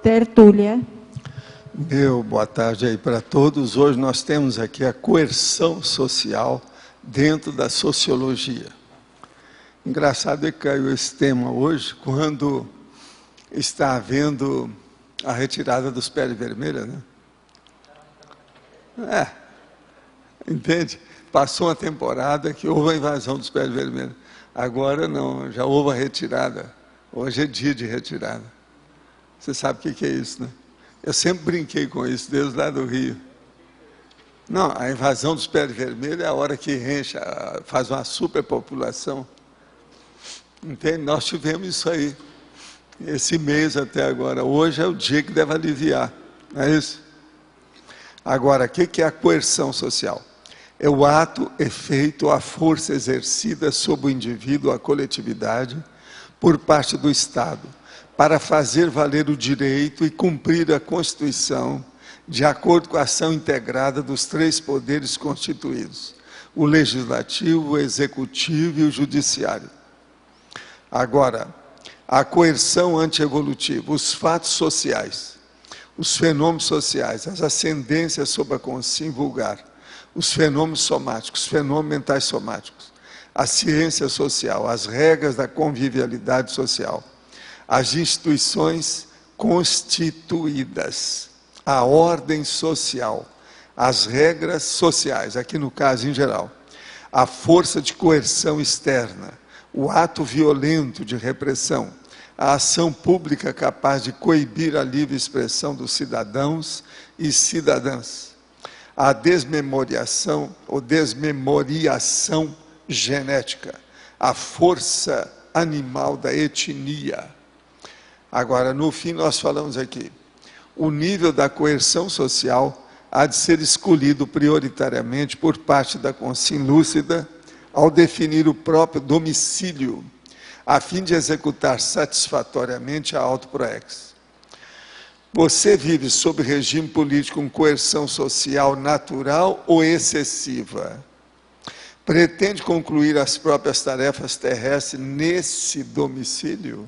tertúlia. Meu boa tarde aí para todos. Hoje nós temos aqui a coerção social dentro da sociologia. Engraçado é que caiu esse tema hoje, quando está havendo a retirada dos peles vermelhas, né? Entende? Passou uma temporada que houve a invasão dos peles vermelhos. Agora não, já houve a retirada. Hoje é dia de retirada. Você sabe o que é isso, né? Eu sempre brinquei com isso, desde lá do Rio. Não, a invasão dos peles vermelhos é a hora que enche, faz uma superpopulação. Entende? Nós tivemos isso aí, esse mês até agora. Hoje é o dia que deve aliviar, não é isso? Agora, o que é a coerção social? É o ato, efeito, a força exercida sobre o indivíduo, a coletividade, por parte do Estado, para fazer valer o direito e cumprir a Constituição, de acordo com a ação integrada dos três poderes constituídos, o Legislativo, o Executivo e o Judiciário. Agora, a coerção antievolutiva, os fatos sociais, os fenômenos sociais, as ascendências sobre a consciência vulgar, os fenômenos somáticos, os fenômenos mentais somáticos, a ciência social, as regras da convivialidade social, as instituições constituídas, a ordem social, as regras sociais, aqui no caso em geral, a força de coerção externa, o ato violento de repressão, a ação pública capaz de coibir a livre expressão dos cidadãos e cidadãs, a desmemoriação ou desmemoriação genética, a força animal da etnia. Agora, no fim, nós falamos aqui, o nível da coerção social há de ser escolhido prioritariamente por parte da consciência lúcida ao definir o próprio domicílio, a fim de executar satisfatoriamente a autoproex. Você vive sob regime político com coerção social natural ou excessiva? Pretende concluir as próprias tarefas terrestres nesse domicílio?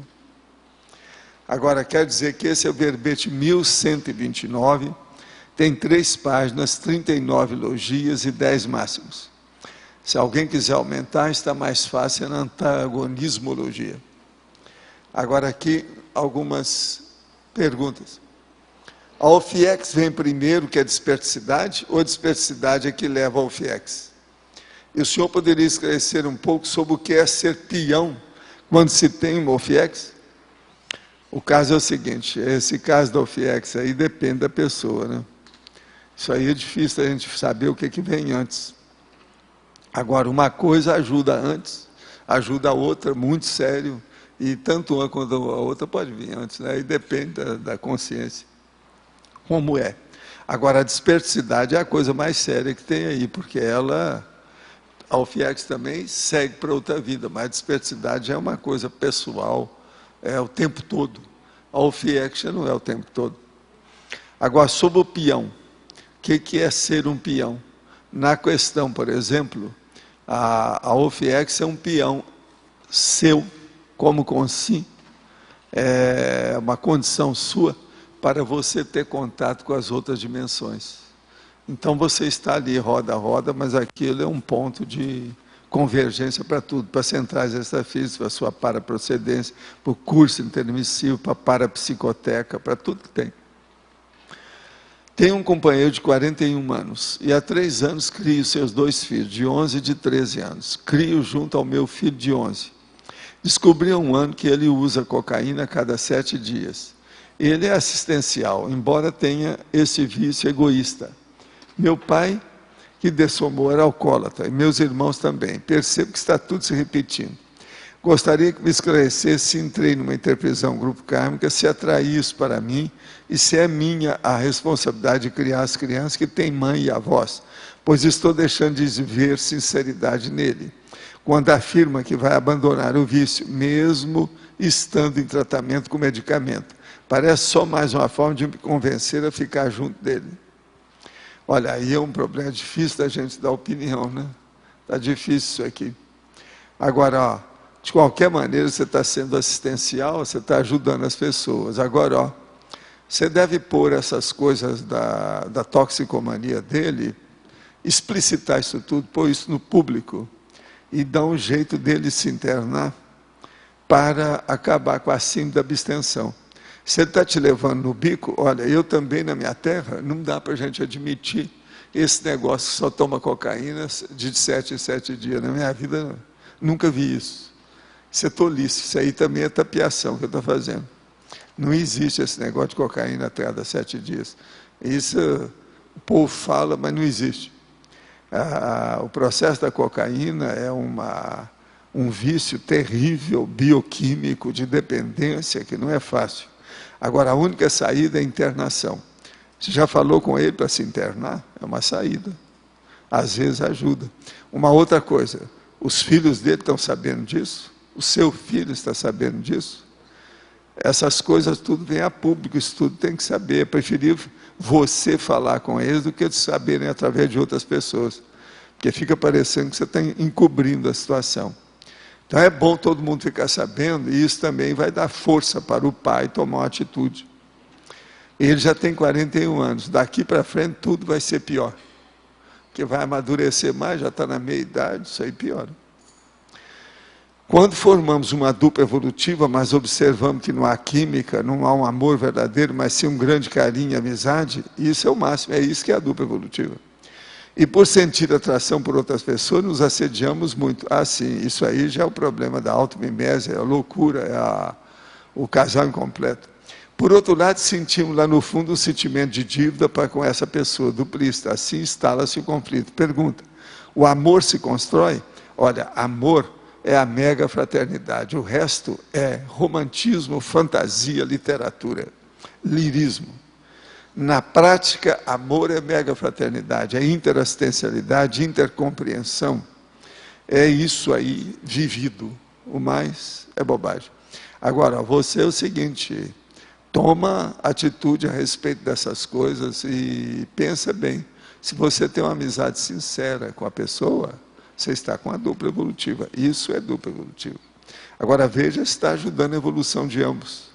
Agora, quer dizer que esse é o verbete 1129, tem 3 páginas, 39 logias e 10 máximos. Se alguém quiser aumentar, está mais fácil, é na antagonismologia. Agora aqui, algumas perguntas. A OFIEX vem primeiro que a desperticidade, ou a desperticidade é que leva ao OFIEX? E o senhor poderia esclarecer um pouco sobre o que é ser peão, quando se tem uma OFIEX? O caso é o seguinte, esse caso da OFIEX aí depende da pessoa, né? Isso aí é difícil a gente saber o que vem antes. Agora, uma coisa ajuda antes, ajuda a outra, muito sério, e tanto uma quanto a outra pode vir antes, né? E depende da consciência, como é. Agora, a desperticidade é a coisa mais séria que tem aí, porque ela, a OFIEX também segue para outra vida, mas a desperticidade é uma coisa pessoal, é o tempo todo. A OFIEX não é o tempo todo. Agora, sobre o peão, o que é ser um peão? Na questão, por exemplo, a OFIEX é um peão seu, como consciência, é uma condição sua para você ter contato com as outras dimensões. Então, você está ali, roda a roda, mas aquilo é um ponto de convergência para tudo, para centrais extrafísicas, para a sua paraprocedência, para o curso intermissivo, para a parapsicoteca, para tudo que tem. Tenho um companheiro de 41 anos, e há 3 anos crio seus 2 filhos, de 11 e de 13 anos. Crio junto ao meu filho de 11. Descobri há um ano que ele usa cocaína a cada 7 dias. Ele é assistencial, embora tenha esse vício egoísta. Meu pai, que dessomou, era alcoólatra, e meus irmãos também. Percebo que está tudo se repetindo. Gostaria que me esclarecesse se entrei numa interpretação grupo kármica, se atraí isso para mim, e se é minha a responsabilidade de criar as crianças que têm mãe e avós, pois estou deixando de ver sinceridade nele, quando afirma que vai abandonar o vício, mesmo estando em tratamento com medicamento. Parece só mais uma forma de me convencer a ficar junto dele. Olha, aí é um problema difícil da gente dar opinião, né? Está difícil isso aqui. Agora, ó, de qualquer maneira, você está sendo assistencial, você está ajudando as pessoas. Agora, ó, Você deve pôr essas coisas da toxicomania dele, explicitar isso tudo, pôr isso no público e dar um jeito dele se internar para acabar com a síndrome da abstenção. Se ele está te levando no bico, olha, eu também na minha terra, não dá para a gente admitir esse negócio que só toma cocaína de 7 em 7 dias. Na minha vida, nunca vi isso. Isso é tolice, isso aí também é tapiação que eu estou fazendo. Não existe esse negócio de cocaína a cada 7 dias. Isso o povo fala, mas não existe. O processo da cocaína é um vício terrível, bioquímico, de dependência, que não é fácil. Agora, a única saída é a internação. Você já falou com ele para se internar? É uma saída. Às vezes ajuda. Uma outra coisa, os filhos dele estão sabendo disso? O seu filho está sabendo disso? Essas coisas tudo vem a público, isso tudo tem que saber. É preferível você falar com eles do que eles saberem através de outras pessoas. Porque fica parecendo que você está encobrindo a situação. Então é bom todo mundo ficar sabendo, e isso também vai dar força para o pai tomar uma atitude. Ele já tem 41 anos, daqui para frente tudo vai ser pior. Porque vai amadurecer mais, já está na meia idade, isso aí piora. Quando formamos uma dupla evolutiva, mas observamos que não há química, não há um amor verdadeiro, mas sim um grande carinho e amizade, isso é o máximo, é isso que é a dupla evolutiva. E por sentir atração por outras pessoas, nos assediamos muito. Ah, sim, isso aí já é o problema da auto-mimese, é a loucura, é o casal incompleto. Por outro lado, sentimos lá no fundo um sentimento de dívida para com essa pessoa, duplista. Assim instala-se o conflito. Pergunta, o amor se constrói? Olha, amor é a mega fraternidade. O resto é romantismo, fantasia, literatura, lirismo. Na prática, amor é mega fraternidade, é interassistencialidade, intercompreensão. É isso aí vivido. O mais é bobagem. Agora, você é o seguinte, toma atitude a respeito dessas coisas e pensa bem. Se você tem uma amizade sincera com a pessoa, você está com a dupla evolutiva. Isso é dupla evolutiva. Agora, veja se está ajudando a evolução de ambos.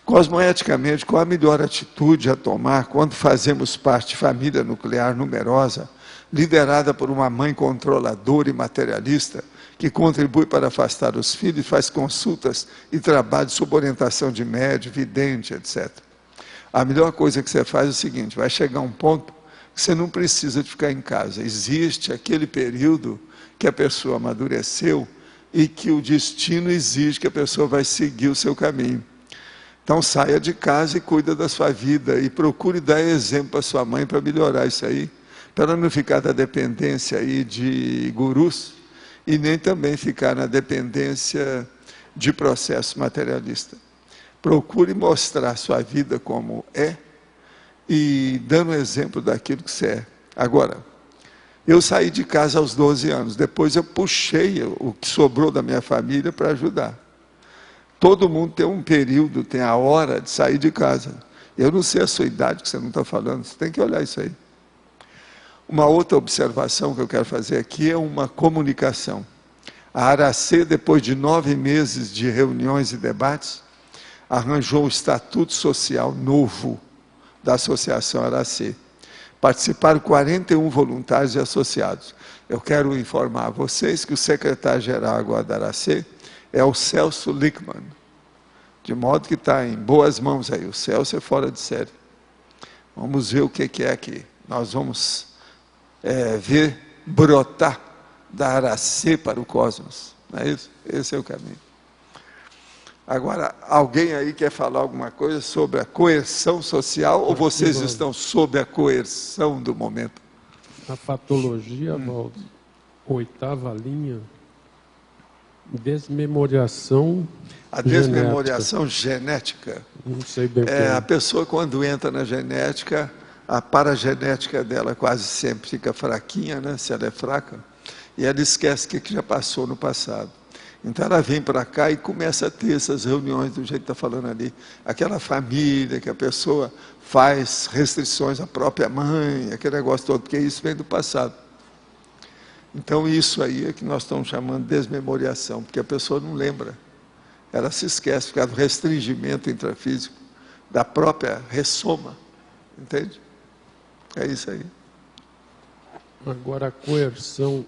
Cosmoeticamente, qual a melhor atitude a tomar quando fazemos parte de família nuclear numerosa, liderada por uma mãe controladora e materialista, que contribui para afastar os filhos, faz consultas e trabalho sob orientação de médium, vidente, etc. A melhor coisa que você faz é o seguinte, vai chegar um ponto que você não precisa de ficar em casa. Existe aquele período que a pessoa amadureceu e que o destino exige que a pessoa vai seguir o seu caminho. Então saia de casa e cuida da sua vida e procure dar exemplo para sua mãe para melhorar isso aí, para ela não ficar da dependência aí de gurus e nem também ficar na dependência de processo materialista. Procure mostrar sua vida como é e dando exemplo daquilo que você é. Agora, eu saí de casa aos 12 anos, depois eu puxei o que sobrou da minha família para ajudar. Todo mundo tem um período, tem a hora de sair de casa. Eu não sei a sua idade que você não está falando, você tem que olhar isso aí. Uma outra observação que eu quero fazer aqui é uma comunicação. A Aracê, depois de 9 meses de reuniões e debates, arranjou um estatuto social novo da Associação Aracê. Participaram 41 voluntários e associados. Eu quero informar a vocês que o secretário-geral agora da Aracê é o Celso Lickman, de modo que está em boas mãos aí. O Celso é fora de série. Vamos ver o que é aqui. Nós vamos ver brotar da Aracê para o cosmos. Não é isso? Esse é o caminho. Agora, alguém aí quer falar alguma coisa sobre a coerção social ou vocês estão sob a coerção do momento? A patologia, Valdo, 8ª linha, desmemoriação a desmemoriação genética. Não sei bem o que é. A pessoa, quando entra na genética, a paragenética dela quase sempre fica fraquinha, né? Se ela é fraca, e ela esquece o que já passou no passado. Então ela vem para cá e começa a ter essas reuniões do jeito que está falando ali. Aquela família que a pessoa faz restrições à própria mãe, aquele negócio todo, porque isso vem do passado. Então isso aí é que nós estamos chamando de desmemoriação, porque a pessoa não lembra. Ela se esquece, por causa do restringimento intrafísico. da própria ressoma. Entende? É isso aí. Agora, a coerção,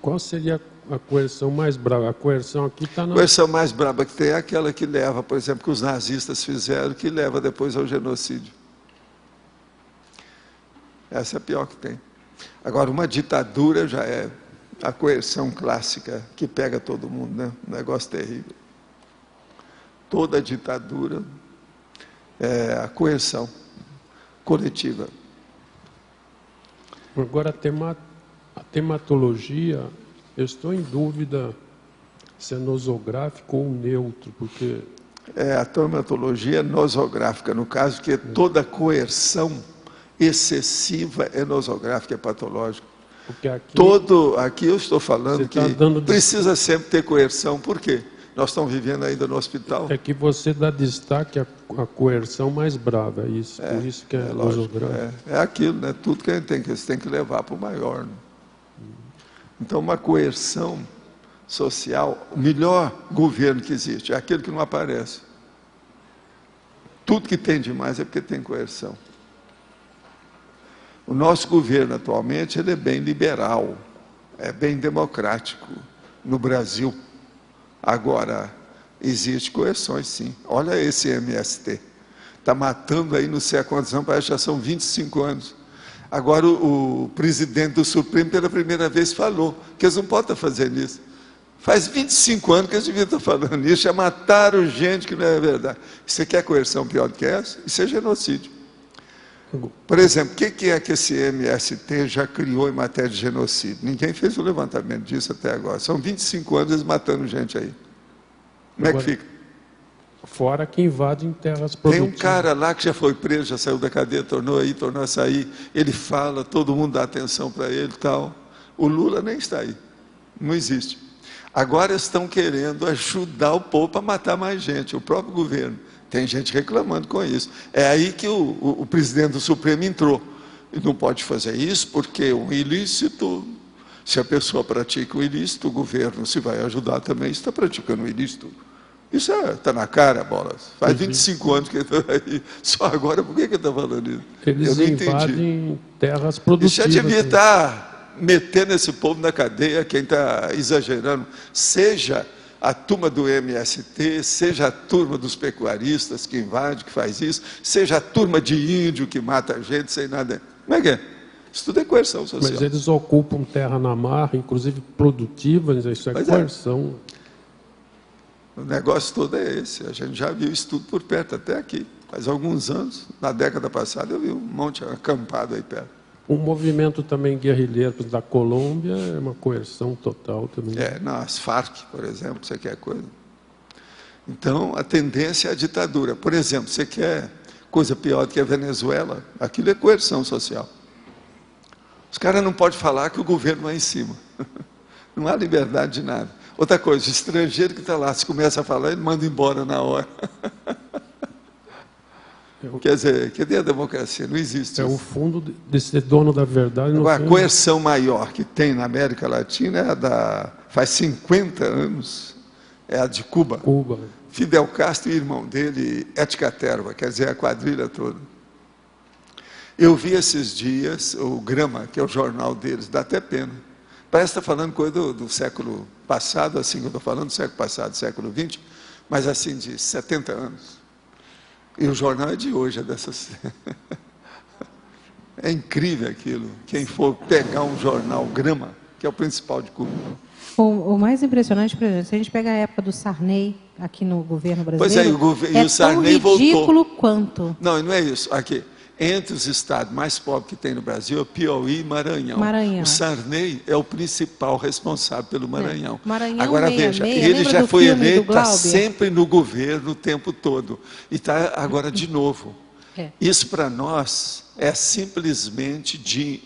qual seria a coerção mais brava? A coerção aqui está A na... coerção mais braba que tem é aquela que leva, por exemplo, que os nazistas fizeram, que leva depois ao genocídio. Essa é a pior que tem. Agora, uma ditadura já é a coerção clássica que pega todo mundo, né? Um negócio terrível. Toda ditadura é a coerção coletiva. Agora, a tematologia, eu estou em dúvida se é nosográfico ou neutro, porque... A tematologia nosográfica, no caso, que toda coerção excessiva é nosográfica, é patológica. Porque aqui, Aqui eu estou falando que precisa sempre ter coerção. Por quê? Nós estamos vivendo ainda no hospital. é que você dá destaque à coerção mais brava, é isso, por isso que é nosográfico. É aquilo, né? Tudo que a gente tem você tem que levar para o maior. Né? Então, uma coerção social, o melhor governo que existe é aquele que não aparece. Tudo que tem demais é porque tem coerção. O nosso governo atualmente ele é bem liberal, é bem democrático no Brasil. Agora, existe coerções sim. Olha esse MST. Está matando aí no século XIX, parece que já são 25 anos. Agora o presidente do Supremo pela primeira vez falou que eles não podem estar fazendo isso. Faz 25 anos que eles deviam estar falando isso, já mataram gente que não é verdade. Você quer coerção pior do que essa? Isso é genocídio. Por exemplo, o que é que esse MST já criou em matéria de genocídio? Ninguém fez o levantamento disso até agora. São 25 anos eles matando gente aí. Como é que fica? Fora que invadem terras Tem produtivas. um cara lá que já foi preso, já saiu da cadeia, tornou a sair. Ele fala, todo mundo dá atenção para ele e tal. O Lula nem está aí. Não existe. Agora estão querendo ajudar o povo a matar mais gente, o próprio governo. Tem gente reclamando com isso. É aí que o presidente do Supremo entrou. E não pode fazer isso porque um ilícito, se a pessoa pratica o ilícito, o governo se vai ajudar também, está praticando o ilícito. Isso está na cara, Bolas. Faz 25 anos que ele está aí. Só agora, por que ele está falando isso? Eles eu não invadem entendi. terras produtivas. Isso já devia estar metendo esse povo na cadeia, quem está exagerando. Seja a turma do MST, seja a turma dos pecuaristas que invade, que faz isso, seja a turma de índio que mata a gente sem nada. Como é que é? Isso tudo é coerção social. Mas eles ocupam terra na marra, inclusive produtivas, isso é coerção. O negócio todo é esse. A gente já viu isso tudo por perto, até aqui. Faz alguns anos, na década passada, eu vi um monte acampado aí perto. O movimento também guerrilheiro da Colômbia é uma coerção total também. As Farc, por exemplo, você quer coisa. Então, a tendência é a ditadura. Por exemplo, você quer coisa pior do que a Venezuela? Aquilo é coerção social. Os caras não podem falar que o governo vai em cima. Não há liberdade de nada. Outra coisa, o estrangeiro que está lá, se começa a falar, ele manda embora na hora. Quer dizer, cadê a democracia? Não existe isso. O fundo de ser dono da verdade. A coerção maior que tem na América Latina é faz 50 anos, é a de Cuba. Fidel Castro e o irmão dele, Ética Terva, quer dizer, a quadrilha toda. Eu vi esses dias o Grama, que é o jornal deles, dá até pena. Parece que está falando coisa do século passado, assim que eu estou falando, do século passado, século XX, mas assim de 70 anos. E o jornal é de hoje, é dessas... É incrível aquilo. Quem for pegar um jornal, Grama, que é o principal de Cuba. O mais impressionante, por exemplo, se a gente pega a época do Sarney, aqui no governo brasileiro, e o Sarney tão ridículo voltou. Quanto. Não é isso. Aqui, entre os estados mais pobres que tem no Brasil, é Piauí e Maranhão. O Sarney é o principal responsável pelo Maranhão. Maranhão agora veja, ele já foi eleito, está sempre no governo o tempo todo. E está agora de novo. Isso para nós é simplesmente de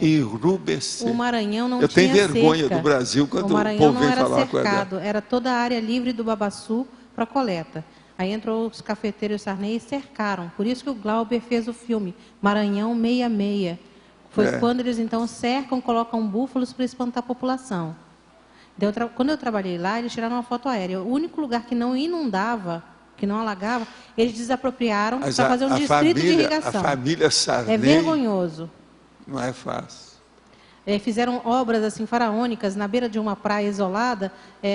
enrubescer. O Maranhão não Eu tinha tenho vergonha cerca. do Brasil quando o Maranhão povo vem não era falar cercado, com ela. era toda a área livre do Babaçu para coleta. Aí entrou os cafeteiros e Sarney e cercaram. Por isso que o Glauber fez o filme Maranhão 66. Foi quando eles então cercam, colocam búfalos para espantar a população. Quando eu trabalhei lá, eles tiraram uma foto aérea. O único lugar que não inundava que não alagava, eles desapropriaram para Mas fazer um distrito de irrigação. A família Sarney É vergonhoso. não é fácil. Fizeram obras assim faraônicas na beira de uma praia isolada,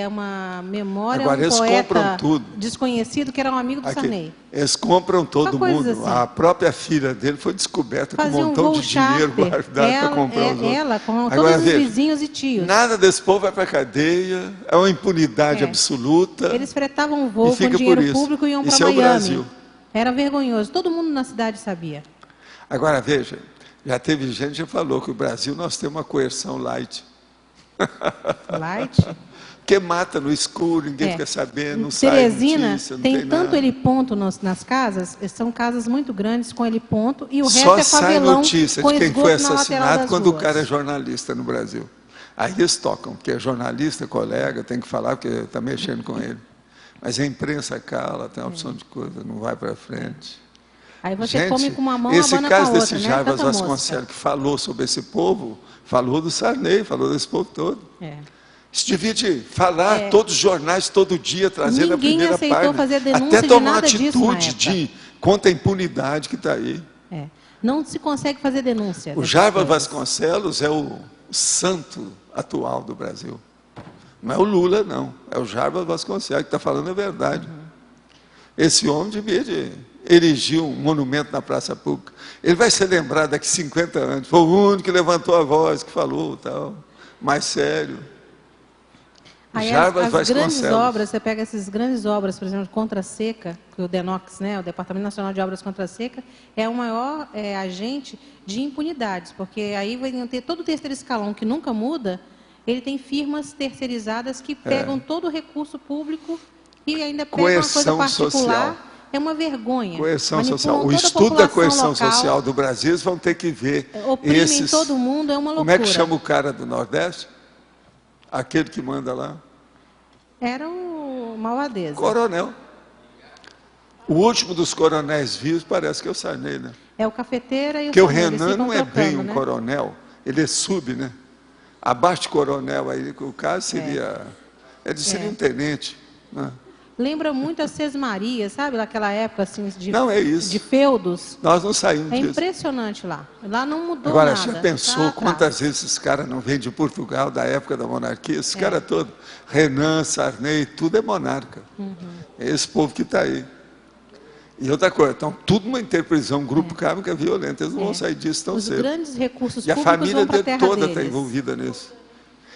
uma memória, Agora, eles poeta compram tudo. desconhecido que era um amigo do Aqui, Sarney. eles compram todo Só coisas mundo. assim. A própria filha dele foi descoberta com Fazia um montão voo de dinheiro charter. guardado para comprar os outros. Ela, com Agora, todos os veja, vizinhos e tios. nada desse povo vai para a cadeia, é uma impunidade absoluta. Eles fretavam um voo e fica com dinheiro por isso. público e iam para Isso é o Miami. Brasil. Era vergonhoso. Todo mundo na cidade sabia. Agora, veja, já teve gente que falou que o Brasil nós temos uma coerção light. Light? Porque mata no escuro, ninguém fica sabendo, não Teresina sai notícia, não tem tem tanto nada. heliponto nas casas, são casas muito grandes com heliponto, e o resto Só é sai favelão notícia com de quem esgoto foi na lateral assassinado das quando o ruas. cara é jornalista no Brasil. Aí eles tocam, porque é jornalista, colega, tem que falar porque está mexendo com ele. Mas a imprensa cala, tem uma opção de coisa, não vai para frente. Aí você Gente, come com uma mão, esse abana com a caso outra, desse né? Jarbas Tanta Vasconcelos que falou sobre esse povo, falou do Sarney, falou desse povo todo. Isso devia de falar todos os jornais, todo dia, trazendo a primeira aceitou página. fazer denúncia Até de tomar nada disso na atitude de contra a impunidade que está aí. Não se consegue fazer denúncia. O Jarbas Vasconcelos é o santo atual do Brasil. Não é o Lula, não. É o Jarbas Vasconcelos que está falando a verdade. Esse homem devia de erigir um monumento na praça pública. Ele vai ser lembrado daqui 50 anos. Foi o único que levantou a voz, que falou, tal, mais sério. Aí Jarbas as grandes Vasconcelos. obras, você pega essas grandes obras, por exemplo, Contra a Seca, que o DENOX, né, o Departamento Nacional de Obras Contra a Seca, é o maior agente de impunidades, porque aí vai ter todo o terceiro escalão que nunca muda, ele tem firmas terceirizadas que pegam todo o recurso público e ainda pegam uma coisa Coerção particular. social. É uma vergonha. Coerção Manipulam social. O toda a estudo da população coerção local, social do Brasil, eles vão ter que ver oprimem esses... todo mundo, é uma loucura. Como é que chama o cara do Nordeste? Aquele que manda lá? Era o Malvadeza. Coronel. O último dos coronéis vivos parece que é o Sarney, né? É o Cafeteira e o Porque o Sarney, eles Renan ficam não é bem trocando, um né? coronel, ele é sub, né? Abaixo de coronel, aí o caso seria... Ele seria um tenente, né? Lembra muito a Sesmaria, sabe? Naquela época, assim, Não, é isso. de feudos. Nós não saímos É disso. impressionante lá. Lá não mudou Agora, nada. já pensou Tá quantas vezes esses caras não vêm de Portugal, da época da monarquia? Esses caras todos, Renan, Sarney, tudo é monarca. É esse povo que está aí. E outra coisa, então, tudo uma interprisão, um grupo kármico é violento, eles não vão sair disso tão Os cedo. grandes recursos E a públicos família vão para a dele terra toda está deles. envolvida nisso.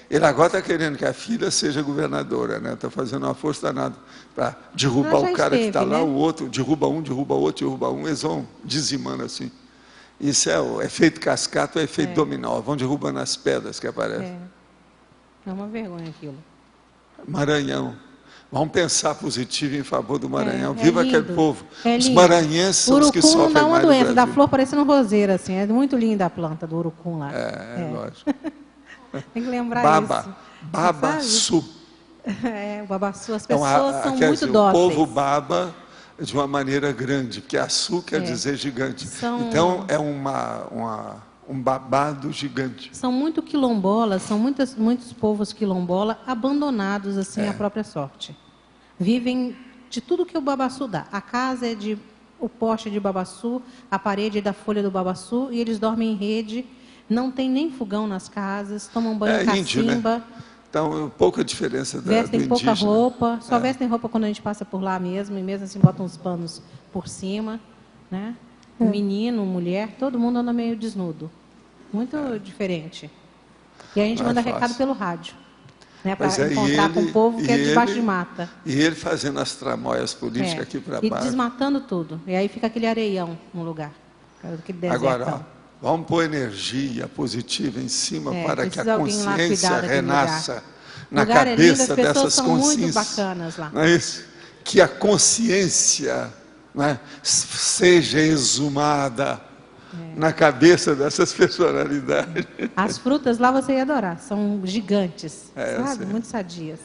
Ele agora está querendo que a filha seja governadora, né? Está fazendo uma força danada para derrubar Ela já o cara que está esteve, lá, né? o outro, derruba um, derruba outro, derruba um, eles vão dizimando assim. Isso é o efeito cascata, o efeito dominó, vão derrubando as pedras que aparecem. É uma vergonha aquilo. Maranhão. Vamos pensar positivo em favor do Maranhão. É Viva lindo. aquele povo. É Os lindo. maranhenses são os que Urucum sofrem dá uma mais no doença, da Brasil. flor parecendo roseira, assim. É muito linda a planta do urucum lá. Lógico. Tem que lembrar Baba. isso. Babaçu. O babaçu. As Então, pessoas são quer muito dizer, dóceis. o povo baba de uma maneira grande, porque açu quer dizer gigante. Então, é um babado gigante. São muito quilombolas, são muitos povos quilombola abandonados assim à própria sorte. Vivem de tudo que o babaçu dá. A casa é o poste de babaçu, a parede é da folha do babaçu, e eles dormem em rede, não tem nem fogão nas casas, tomam banho Índio, cacimba, né? Então, pouca diferença do vestem pouca indígena. roupa, só vestem roupa quando a gente passa por lá mesmo, e mesmo assim botam uns panos por cima, né? Menino, mulher, todo mundo anda meio desnudo. Muito diferente. E a gente Não é manda fácil. recado pelo rádio, né, para Mas aí encontrar com o povo que é debaixo de ele- mata. E ele fazendo as tramóias políticas aqui para E baixo. desmatando tudo. E aí fica aquele areião no lugar. Aquele desertão. Agora, ó, vamos pôr energia positiva em cima para que a precisa alguém lá consciência cuidar daquele renasça O na lugar é lindo, as cabeça pessoas dessas são muito consciências. bacanas lá. Não é isso? Que a consciência, né, seja exumada na cabeça dessas personalidades. As frutas lá você ia adorar, são gigantes, eu sabe? sei. Muito sadias.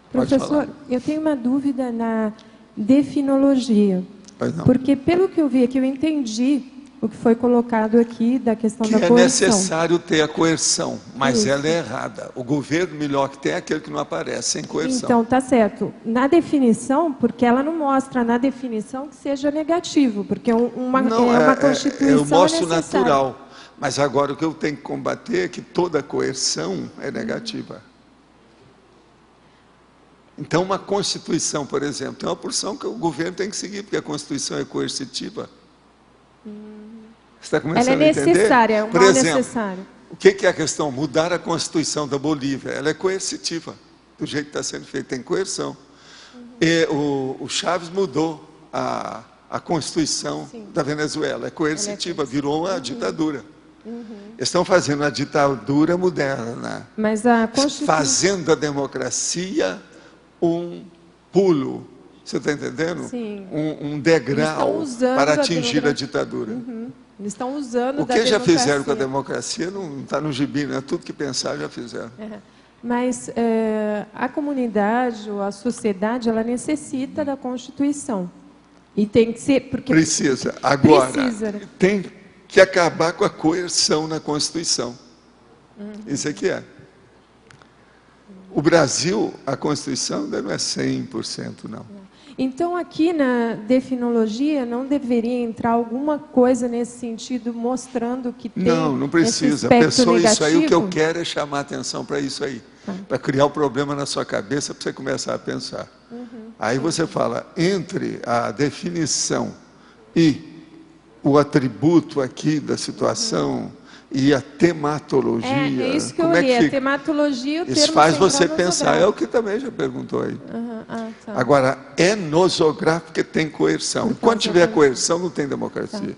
Pode Professor, falar. eu tenho uma dúvida na definologia. Pois não. Porque, pelo que eu vi aqui, eu entendi o que foi colocado aqui da questão da coerção. É necessário ter a coerção, mas Isso. ela é errada. O governo melhor que tem é aquele que não aparece, sem coerção. Então, tá certo. Na definição, porque ela não mostra na definição que seja negativo, porque uma Constituição eu mostro é necessária. natural. Mas agora o que eu tenho que combater é que toda coerção é negativa. Então, uma Constituição, por exemplo, tem uma porção que o governo tem que seguir, porque a Constituição é coercitiva. Você está começando Ela é a entender? necessária, é um por mal exemplo, necessário. o que é a questão? Mudar a Constituição da Bolívia. Ela é coercitiva, do jeito que está sendo feito, tem coerção. E o Chaves mudou a Constituição da Venezuela, é coercitiva, virou uma ditadura. Eles estão fazendo a ditadura moderna, Mas a Constituição... fazendo da democracia um pulo, você está entendendo? Sim. Um degrau para atingir a ditadura. Eles estão usando O que já fizeram com a democracia não está no gibi, né? Tudo que pensar já fizeram. Mas a comunidade ou a sociedade, ela necessita da Constituição. E tem que ser... Porque Precisa. Agora, precisa. tem que acabar com a coerção na Constituição. Isso aqui é. O Brasil, a Constituição ainda não é 100%, não. Então, aqui na definologia, não deveria entrar alguma coisa nesse sentido, mostrando que tem Não precisa. esse aspecto Pensou isso aí, o que eu negativo? quero é chamar a atenção para isso aí. Para criar o problema na sua cabeça, para você começar a pensar. Aí você fala, entre a definição e o atributo aqui da situação e a tematologia... É isso que eu como é li, a fica? tematologia e o termo Isso faz central você pensar, é nosográfico. o que também já perguntou aí. Tá. Agora, é nosográfico porque tem coerção. Enquanto tiver coerção, não tem democracia.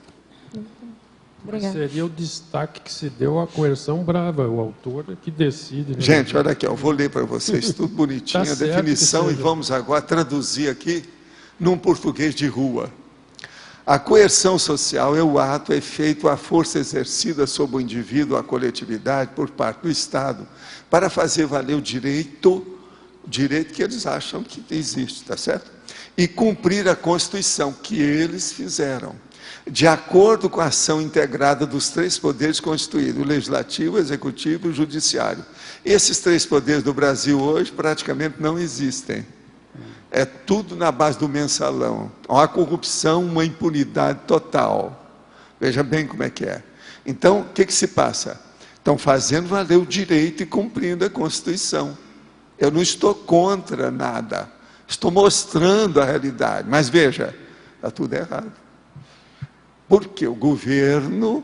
Obrigada. Seria o destaque que se deu à coerção brava, o autor que decide. Né? Gente, olha aqui, eu vou ler para vocês tudo bonitinho, Tá a certo definição, que e seja. vamos agora traduzir aqui num português de rua. A coerção social é o ato, efeito, a força exercida sobre o indivíduo, a coletividade, por parte do Estado, para fazer valer o direito que eles acham que existe, tá certo? E cumprir a Constituição que eles fizeram, de acordo com a ação integrada dos três poderes constituídos, o Legislativo, o Executivo e o Judiciário. Esses três poderes do Brasil hoje praticamente não existem. É tudo na base do mensalão. Uma corrupção, uma impunidade total. Veja bem como é que é. Então, o que se passa? Estão fazendo valer o direito e cumprindo a Constituição. Eu não estou contra nada. Estou mostrando a realidade. Mas veja, está tudo errado. Porque o governo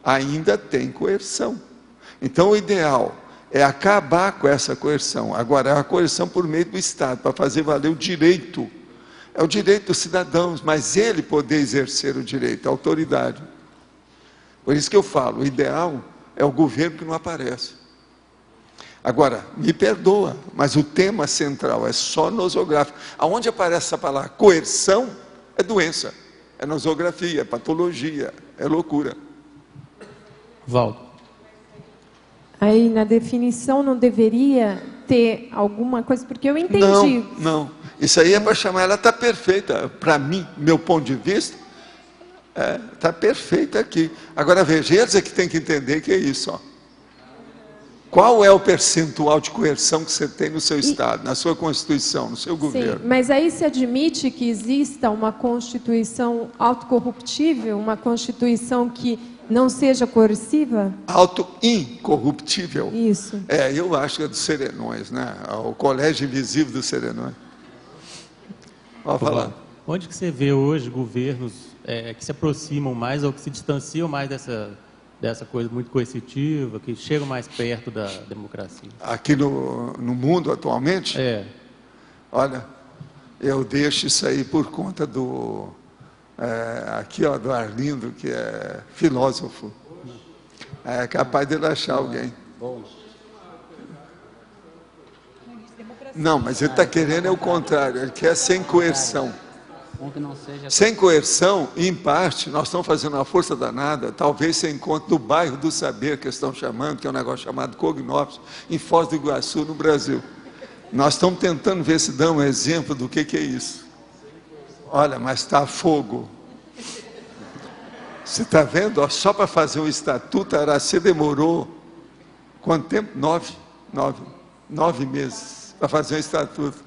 ainda tem coerção. Então, o ideal é acabar com essa coerção. Agora, é a coerção por meio do Estado, para fazer valer o direito. É o direito dos cidadãos, mas ele poder exercer o direito, a autoridade. Por isso que eu falo, o ideal é o governo que não aparece. Agora, me perdoa, mas o tema central é só nosográfico. Aonde aparece essa palavra? Coerção é doença, é nosografia, é patologia, é loucura. Valdo. Aí, na definição, não deveria ter alguma coisa, porque eu entendi. Não. Isso aí é para chamar, ela está perfeita. Para mim, meu ponto de vista, está perfeita aqui. Agora veja, eles é que tem que entender que é isso. Ó. Qual é o percentual de coerção que você tem no seu Estado, na sua Constituição, no seu governo? Sim, mas aí se admite que exista uma Constituição autocorruptível, uma Constituição que não seja coerciva? Auto-incorruptível. Isso. Eu acho que é dos Serenões, né? O Colégio Invisível dos Serenões. Pode falar. Onde que você vê hoje governos que se aproximam mais ou que se distanciam mais dessa coisa muito coercitiva, que chegam mais perto da democracia? Aqui no mundo atualmente? Olha, eu deixo isso aí por conta do... aqui, ó, do Arlindo, que é filósofo. É capaz dele achar alguém. Não, mas ele está querendo é o contrário, ele quer sem coerção. Sem coerção, em parte, nós estamos fazendo uma força danada, talvez você encontre no bairro do saber, que eles estão chamando, que é um negócio chamado Cognópolis, em Foz do Iguaçu, no Brasil. Nós estamos tentando ver se dá um exemplo do que é isso. Olha, mas está fogo. Você está vendo? Ó, só para fazer um estatuto, a Araci demorou quanto tempo? 9 meses para fazer um estatuto.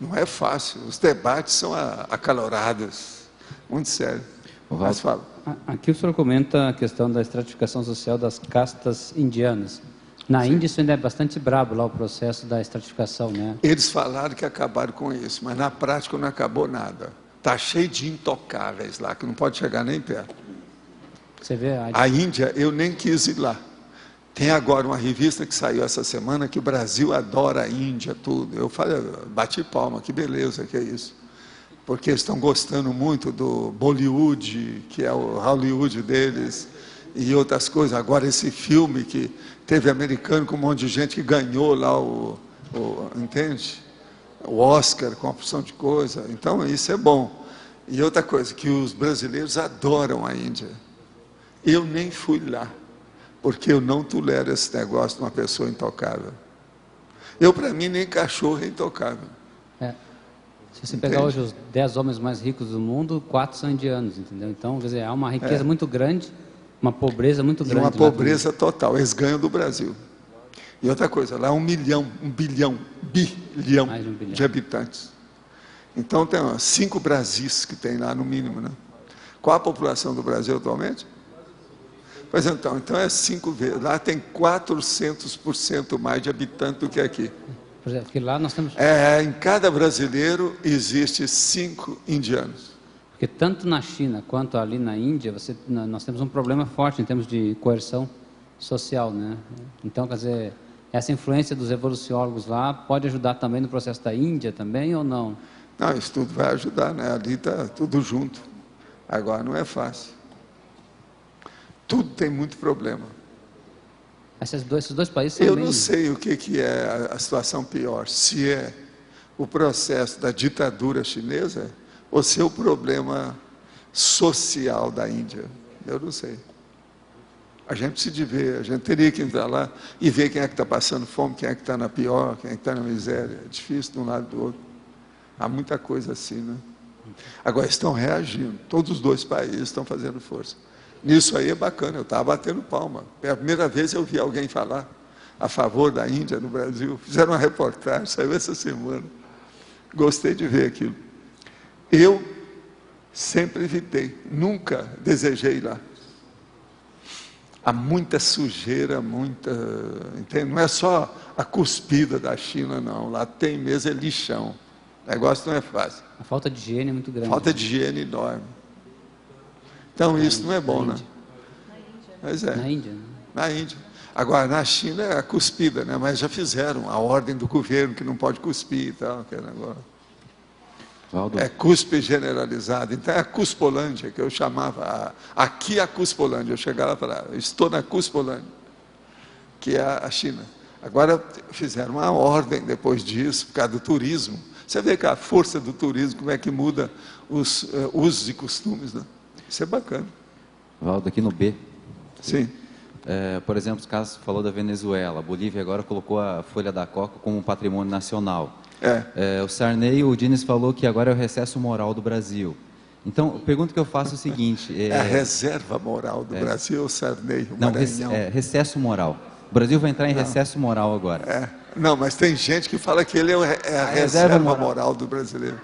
Não é fácil, os debates são acalorados, muito sério. Mas fala. Aqui o senhor comenta a questão da estratificação social das castas indianas. Na Índia isso ainda é bastante brabo lá o processo da estratificação, né? Eles falaram que acabaram com isso, mas na prática não acabou nada. Está cheio de intocáveis lá, que não pode chegar nem perto. Você vê a Índia, eu nem quis ir lá. Tem agora uma revista que saiu essa semana que o Brasil adora a Índia, tudo. Eu falei, bati palma, que beleza que é isso. Porque eles estão gostando muito do Bollywood, que é o Hollywood deles, e outras coisas. Agora esse filme que teve americano com um monte de gente que ganhou lá entende? O Oscar com uma porção de coisa. Então isso é bom. E outra coisa, que os brasileiros adoram a Índia. Eu nem fui lá, porque eu não tolero esse negócio de uma pessoa intocável. Para mim, nem cachorro é intocável. Se você pegar hoje os 10 homens mais ricos do mundo, 4 são indianos, entendeu? Então, quer dizer, há uma riqueza muito grande, uma pobreza muito grande. E uma pobreza total, eles ganham do Brasil. E outra coisa, lá 1 bilhão de habitantes. Então, tem 5 Brasis que tem lá no mínimo, né? Qual a população do Brasil atualmente? Pois então é 5 vezes. Lá tem 400% mais de habitantes do que aqui. Por exemplo, porque lá nós temos... em cada brasileiro existe 5 indianos. Porque tanto na China quanto ali na Índia, nós temos um problema forte em termos de coerção social, né? Então, quer dizer, essa influência dos evoluciólogos lá pode ajudar também no processo da Índia também ou não? Não, isso tudo vai ajudar, né? Ali está tudo junto. Agora não é fácil. Tudo tem muito problema. Esses dois países são Eu não sei o que é a situação pior, se é o processo da ditadura chinesa ou se é o problema social da Índia. Eu não sei. A gente precisa de ver, a gente teria que entrar lá e ver quem é que está passando fome, quem é que está na pior, quem é que está na miséria. É difícil de um lado e do outro. Há muita coisa assim, né? Agora estão reagindo, todos os 2 países estão fazendo força. Nisso aí é bacana, eu estava batendo palma. É a primeira vez que eu vi alguém falar a favor da Índia no Brasil. Fizeram uma reportagem, saiu essa semana. Gostei de ver aquilo. Eu sempre evitei, nunca desejei ir lá. Há muita sujeira, entende? Não é só a cuspida da China, não. Lá tem mesmo lixão. O negócio não é fácil. A falta de higiene é muito grande. Falta de higiene enorme. Então isso não é bom, né? Mas Na Índia. Na Índia. Agora, na China é a cuspida, né? Mas já fizeram a ordem do governo que não pode cuspir e tal, aquele negócio. Valdo. É cuspe generalizado. Então é a Cuspolândia, que eu chamava. Aqui é a Cuspolândia. Eu chegava e falava, estou na Cuspolândia, que é a China. Agora fizeram uma ordem depois disso, por causa do turismo. Você vê que a força do turismo, como é que muda os usos e costumes, né? Isso é bacana. Valdo, aqui no B. Sim. Por exemplo, os casos falou da Venezuela. A Bolívia agora colocou a folha da coca como patrimônio nacional. O Sarney, o Diniz falou que agora é o recesso moral do Brasil. Então, a pergunta que eu faço é o seguinte... a reserva moral do Brasil, o Sarney, o Maranhão. Recesso moral. O Brasil vai entrar em recesso moral agora. Não, mas tem gente que fala que ele é a reserva moral do brasileiro.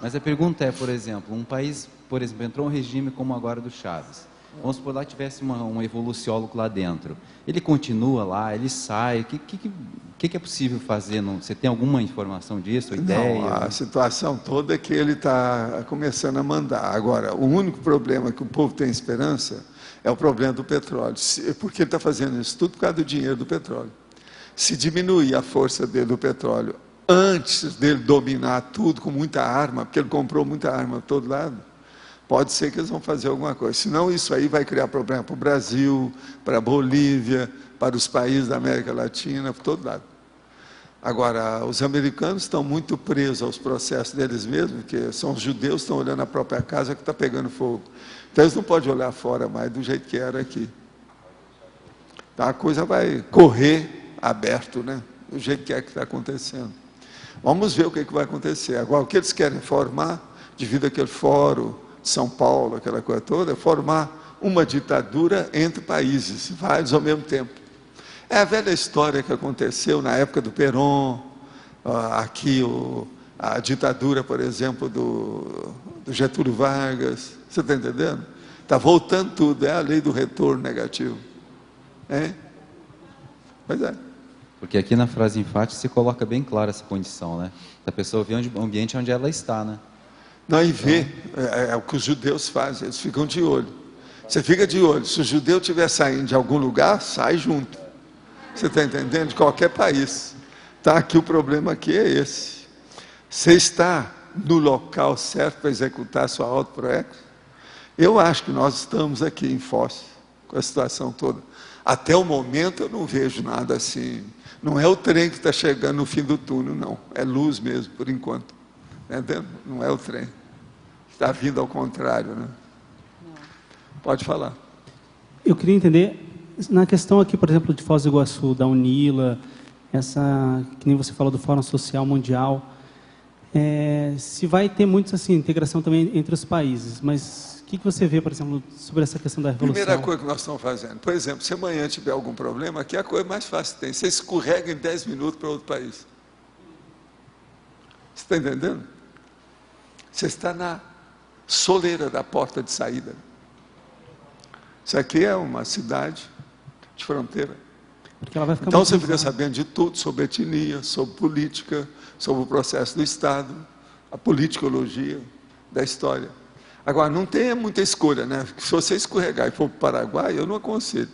Mas a pergunta é, por exemplo, um país, por exemplo, entrou um regime como agora do Chaves. Vamos supor lá que tivesse um evoluciólogo lá dentro. Ele continua lá, ele sai. O que é possível fazer? Você tem alguma informação disso, ideia? Não, a situação toda é que ele está começando a mandar. Agora, o único problema que o povo tem esperança é o problema do petróleo. Porque ele está fazendo isso tudo por causa do dinheiro do petróleo. Se diminuir a força dele do petróleo antes dele dominar tudo com muita arma, porque ele comprou muita arma de todo lado, pode ser que eles vão fazer alguma coisa. Senão isso aí vai criar problema para o Brasil, para a Bolívia, para os países da América Latina, para todo lado. Agora, os americanos estão muito presos aos processos deles mesmos, porque são os judeus que estão olhando a própria casa que está pegando fogo. Então eles não podem olhar fora mais do jeito que era aqui. Então a coisa vai correr aberto, né? Do jeito que é que está acontecendo. Vamos ver o que vai acontecer. Agora, o que eles querem formar, devido àquele fórum de São Paulo, aquela coisa toda, é formar uma ditadura entre países, vários ao mesmo tempo. É a velha história que aconteceu na época do Perón, aqui a ditadura, por exemplo, do Getúlio Vargas. Você está entendendo? Está voltando tudo, é a lei do retorno negativo. É? Pois é. Porque aqui na frase enfática se coloca bem clara essa condição, né? Da pessoa ver o ambiente onde ela está, né? Não, e vê, é o que os judeus fazem, eles ficam de olho. Você fica de olho, se o judeu estiver saindo de algum lugar, sai junto. Você está entendendo? De qualquer país. Tá, aqui o problema aqui é esse. Você está no local certo para executar a sua autoproex? Eu acho que nós estamos aqui em Foz, com a situação toda. Até o momento eu não vejo nada assim. Não é o trem que está chegando no fim do túnel, não. É luz mesmo, por enquanto. Entendeu? Não é o trem. Está vindo ao contrário, né? Pode falar. Eu queria entender, na questão aqui, por exemplo, de Foz do Iguaçu, da UNILA, essa, que nem você falou do Fórum Social Mundial, se vai ter muito assim, integração também entre os países, mas o que você vê, por exemplo, sobre essa questão da revolução? Primeira coisa que nós estamos fazendo, por exemplo, se amanhã tiver algum problema, aqui é a coisa mais fácil que tem. Você escorrega em 10 minutos para outro país. Você está entendendo? Você está na soleira da porta de saída. Isso aqui é uma cidade de fronteira. Porque ela vai ficar então você fica sabendo de tudo, sobre etnia, sobre política, sobre o processo do Estado, a politicologia da história. Agora, não tem muita escolha, né? Se você escorregar e for para o Paraguai, eu não aconselho.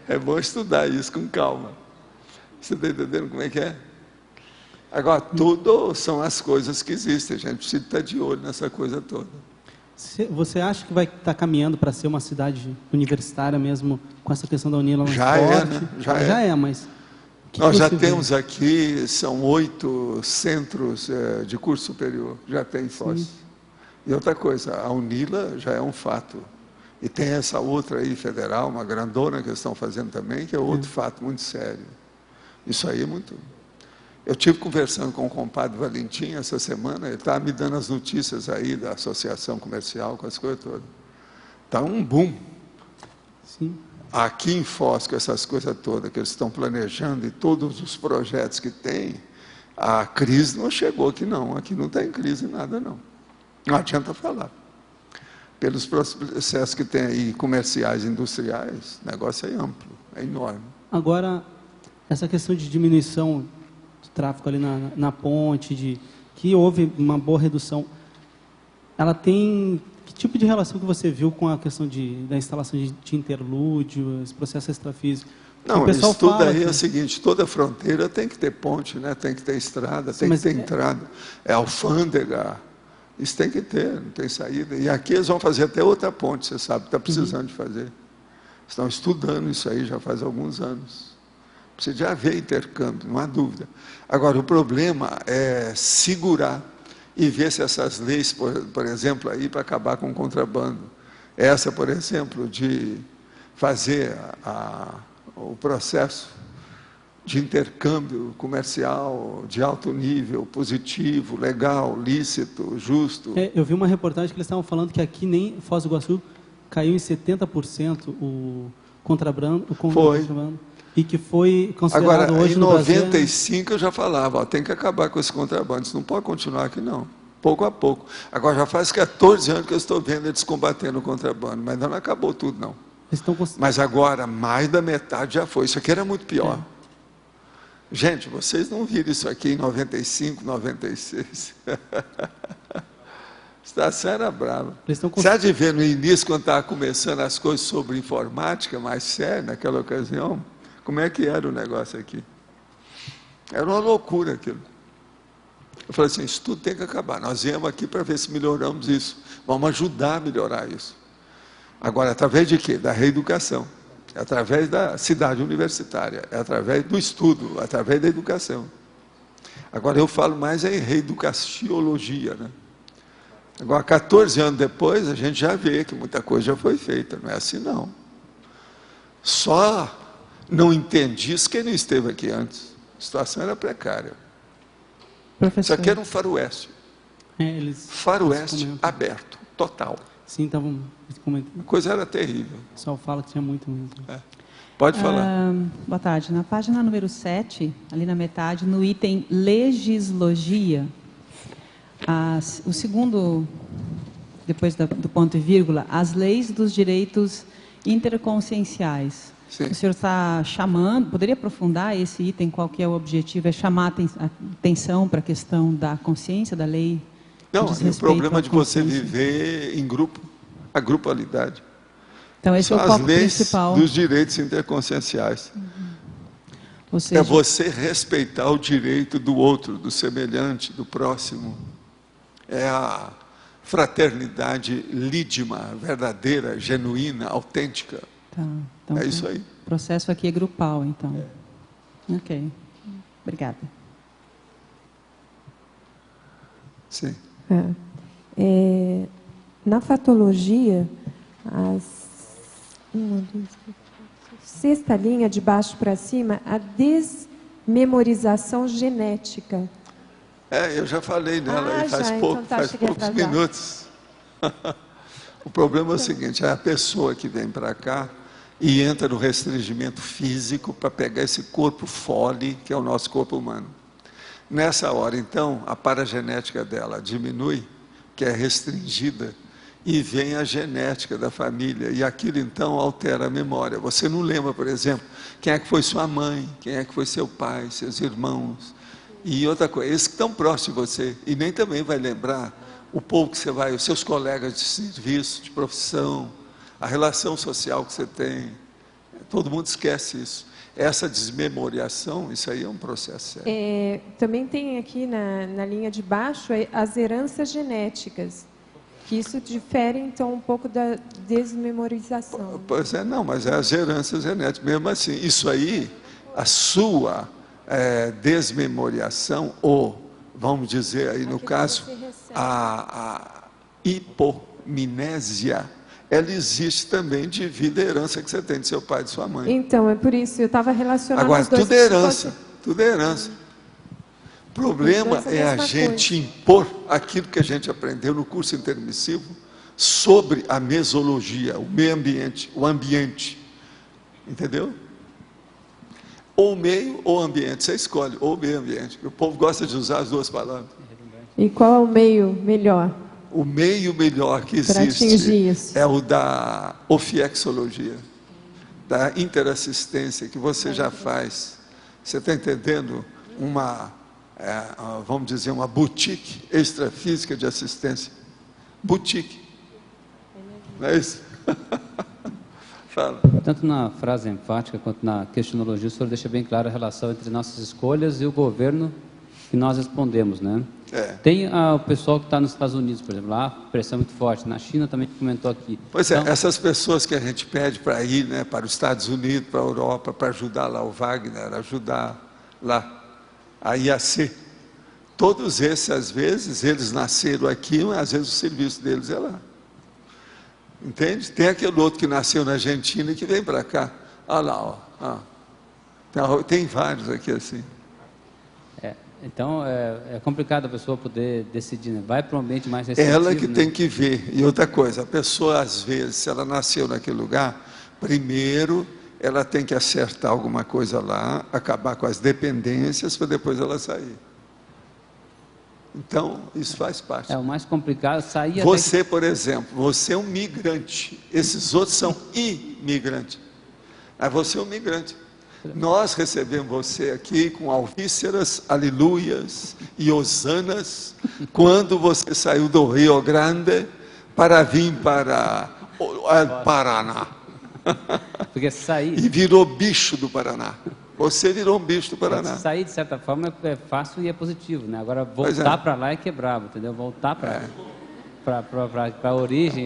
É bom estudar isso com calma. Você está entendendo como é que é? Agora, tudo são as coisas que existem. A gente precisa estar de olho nessa coisa toda. Você acha que vai estar caminhando para ser uma cidade universitária mesmo, com essa questão da UNILA? Já é, né? Já é, mas... Nós já temos aqui, são 8 centros de curso superior, já tem em Foz. Sim. E outra coisa, a UNILA já é um fato. E tem essa outra aí, federal, uma grandona que eles estão fazendo também, que é outro fato muito sério. Isso aí é muito... Eu estive conversando com o compadre Valentim essa semana, ele estava me dando as notícias aí da associação comercial, com as coisas todas. Está um boom. Sim. Aqui em Foz, com essas coisas todas que eles estão planejando e todos os projetos que tem, a crise não chegou aqui não. Aqui não tem crise nada não. Não adianta falar. Pelos processos que tem aí, comerciais, industriais, o negócio é amplo, é enorme. Agora, essa questão de diminuição do tráfego ali na ponte, que houve uma boa redução, ela tem... Que tipo de relação que você viu com a questão da instalação de interlúdio, esse processo extrafísico? Não, isso tudo aí é o seguinte, toda fronteira tem que ter ponte, né? Tem que ter estrada, tem que ter entrada. É alfândega, isso tem que ter, não tem saída. E aqui eles vão fazer até outra ponte, você sabe, está precisando de fazer. Estão estudando isso aí já faz alguns anos. Precisa de haver intercâmbio, não há dúvida. Agora, o problema é segurar e ver se essas leis, por exemplo, aí para acabar com o contrabando, essa, por exemplo, de fazer o processo de intercâmbio comercial de alto nível, positivo, legal, lícito, justo. Eu vi uma reportagem que eles estavam falando que aqui nem Foz do Iguaçu caiu em 70% o contrabando. Foi. E que foi considerado agora, hoje em no 95 Brasil... eu já falava, ó, tem que acabar com esse contrabando, isso não pode continuar aqui não, pouco a pouco. Agora já faz 14 anos que eu estou vendo eles combatendo o contrabando, mas ainda não acabou tudo não. Mas agora mais da metade já foi, isso aqui era muito pior. Gente, vocês não viram isso aqui em 95, 96. A situação era brava. Você há de ver no início, quando estava começando as coisas sobre informática, mais sério, naquela ocasião, como é que era o negócio aqui? Era uma loucura aquilo. Eu falei assim, isso tudo tem que acabar. Nós viemos aqui para ver se melhoramos isso. Vamos ajudar a melhorar isso. Agora, através de quê? Da reeducação. É através da cidade universitária. É através do estudo, através da educação. Agora, eu falo mais em reeducaciologia, né? Agora, 14 anos depois, a gente já vê que muita coisa já foi feita. Não é assim, não. Só não entendi isso quem não esteve aqui antes. A situação era precária. Professor, isso aqui era um faroeste. Faroeste aberto, total. Sim, estavam comentando. A coisa era terrível. O pessoal fala que tinha muito. Pode falar. Boa tarde. Na página número 7, ali na metade, no item legislogia, o segundo, depois do ponto e vírgula, as leis dos direitos interconscienciais. Sim. O senhor está chamando, poderia aprofundar esse item, qual que é o objetivo? É chamar a atenção para a questão da consciência, da lei? Não, é o problema de você viver em grupo, a grupalidade. Então, esse são é o foco as leis principal dos direitos interconscienciais. Ou seja, é você respeitar o direito do outro, do semelhante, do próximo. É a fraternidade lídima, verdadeira, genuína, autêntica. Tá, então, é isso aí. O processo aqui é grupal, então. Ok. Obrigada. Sim. Na fatologia, sexta linha de baixo para cima, a desmemorização genética. Eu já falei nela aí faz então poucos minutos. O problema é o seguinte, é a pessoa que vem para cá e entra no restringimento físico para pegar esse corpo fole, que é o nosso corpo humano. Nessa hora, então, a paragenética dela diminui, que é restringida, e vem a genética da família, e aquilo então altera a memória. Você não lembra, por exemplo, quem é que foi sua mãe, quem é que foi seu pai, seus irmãos, e outra coisa, esses que estão próximos de você, e nem também vai lembrar o povo que você vai, os seus colegas de serviço, de profissão, a relação social que você tem. Todo mundo esquece isso. Essa desmemoriação, isso aí é um processo sério. Também tem aqui na linha de baixo as heranças genéticas, que isso difere então um pouco da desmemorização. Pois é, não, mas é as heranças genéticas. Mesmo assim, isso aí, a sua desmemoriação, ou, vamos dizer aí no caso, a hipomnésia, ela existe também devido à herança que você tem de seu pai e de sua mãe. Então, é por isso, eu estava relacionando agora, os dois. Tudo é herança, tudo é herança. O problema é a gente impor aquilo que a gente aprendeu no curso intermissivo sobre a mesologia, o meio ambiente, o ambiente. Entendeu? Ou meio ou ambiente, você escolhe, ou meio ambiente. O povo gosta de usar as duas palavras. E qual é o meio melhor? O meio melhor que existe é o da ofiexologia, da interassistência que você já faz. Você está entendendo? Vamos dizer, uma boutique extrafísica de assistência. Boutique. Não é isso? Fala. Tanto na frase enfática quanto na questionologia, o senhor deixa bem clara a relação entre nossas escolhas e o governo que nós respondemos, né? Tem o pessoal que está nos Estados Unidos, por exemplo, lá a pressão é muito forte. Na China também comentou aqui. Pois então, essas pessoas que a gente pede para ir, né, para os Estados Unidos, para a Europa, para ajudar lá o Wagner, ajudar lá a IAC. Todos esses, às vezes, eles nasceram aqui, mas às vezes o serviço deles é lá. Entende? Tem aquele outro que nasceu na Argentina e que vem para cá. Olha lá, ó. Tem vários aqui assim. Então, é complicado a pessoa poder decidir, né? Vai para um ambiente mais restritivo. Ela que tem que ver. E outra coisa, a pessoa, às vezes, se ela nasceu naquele lugar, primeiro ela tem que acertar alguma coisa lá, acabar com as dependências, para depois ela sair. Então, isso faz parte. O mais complicado é sair... Você, por exemplo, você é um migrante. Esses outros são imigrantes. Mas você é um migrante. Nós recebemos você aqui com alvíceras, aleluias e hosanas, quando você saiu do Rio Grande para vir para o Paraná. Porque sair... E virou bicho do Paraná. Você virou um bicho do Paraná. Sair, de certa forma, é fácil e é positivo, né? Agora, voltar para lá é que é brabo, entendeu? Voltar para a origem,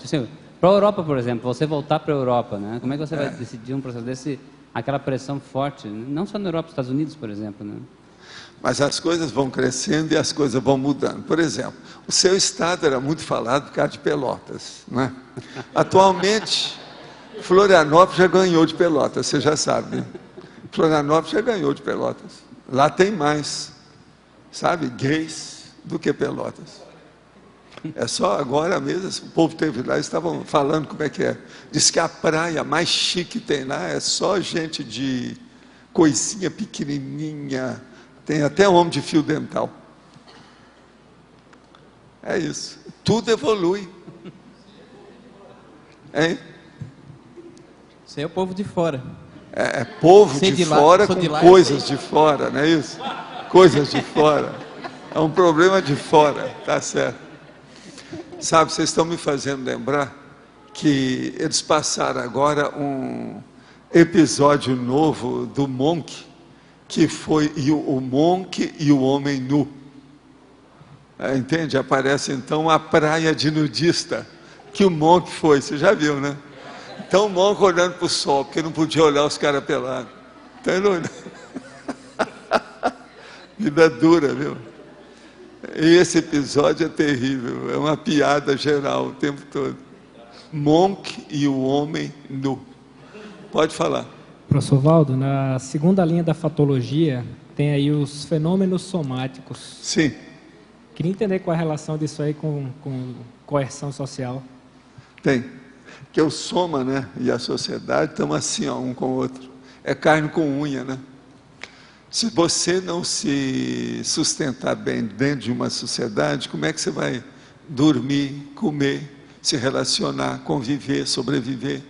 assim, para a Europa, por exemplo, você voltar para a Europa, né? Como é que você vai decidir um processo desse... Aquela pressão forte, não só na Europa, nos Estados Unidos, por exemplo, né? Mas as coisas vão crescendo e as coisas vão mudando. Por exemplo, o seu estado era muito falado por causa de Pelotas, não é? Atualmente, Florianópolis já ganhou de Pelotas, você já sabe, né? Florianópolis já ganhou de Pelotas. Lá tem mais, sabe, gays do que Pelotas. É só agora mesmo, o povo teve lá, eles estavam falando como é que é. Diz que a praia mais chique que tem lá é só gente de coisinha pequenininha, tem até homem de fio dental. É isso, tudo evolui. Hein? Isso aí é o povo de fora. É povo de fora com coisas de fora, não é isso? Coisas de fora. É um problema de fora, tá certo. Sabe, vocês estão me fazendo lembrar que eles passaram agora um episódio novo do Monk, que foi o Monk e o Homem Nu. Entende? Aparece então a praia de nudista que o Monk foi, você já viu, né? Então o Monk olhando para o sol, porque não podia olhar os caras pelados. Então ele olhando. Vida dura, viu? E esse episódio é terrível, é uma piada geral o tempo todo. Monk e o Homem Nu. Pode falar. Professor Valdo, na segunda linha da fatologia, tem aí os fenômenos somáticos. Sim. Queria entender qual é a relação disso aí com coerção social. Tem. Que o soma, né, e a sociedade estão assim, ó, um com o outro. É carne com unha, né? Se você não se sustentar bem dentro de uma sociedade, como é que você vai dormir, comer, se relacionar, conviver, sobreviver?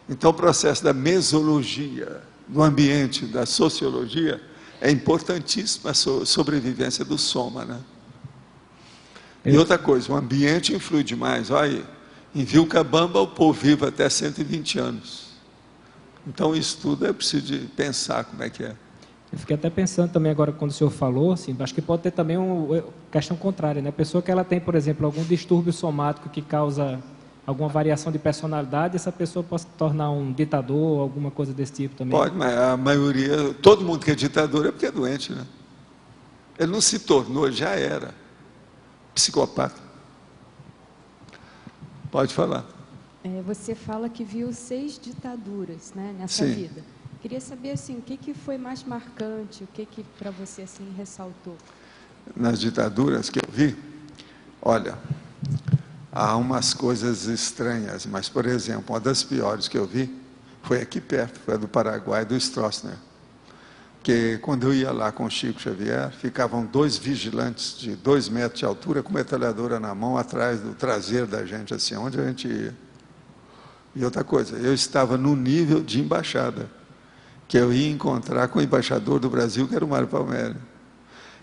Então o processo da mesologia, do ambiente, da sociologia, é importantíssimo a sobrevivência do soma, né? E outra coisa, o ambiente influi demais. Olha aí, em Vilcabamba o povo vive até 120 anos. Então isso tudo é preciso de pensar como é que é. Eu fiquei até pensando também agora, quando o senhor falou, assim, acho que pode ter também uma questão contrária, né? A pessoa que ela tem, por exemplo, algum distúrbio somático que causa alguma variação de personalidade, essa pessoa pode se tornar um ditador, alguma coisa desse tipo também? Pode, mas a maioria, todo mundo que é ditador é porque é doente, né? Ele não se tornou, ele já era psicopata. Pode falar. Você fala que viu 6 ditaduras, né, nessa Sim. vida. Queria saber assim, o que foi mais marcante, o que para você assim ressaltou? Nas ditaduras que eu vi, olha, há umas coisas estranhas, mas, por exemplo, uma das piores que eu vi foi aqui perto, foi a do Paraguai, do Stroessner. Porque quando eu ia lá com o Chico Xavier, ficavam 2 vigilantes de 2 metros de altura com metralhadora na mão, atrás do traseiro da gente, assim, onde a gente ia. E outra coisa, eu estava no nível de embaixada, que eu ia encontrar com o embaixador do Brasil, que era o Mário Palmeri.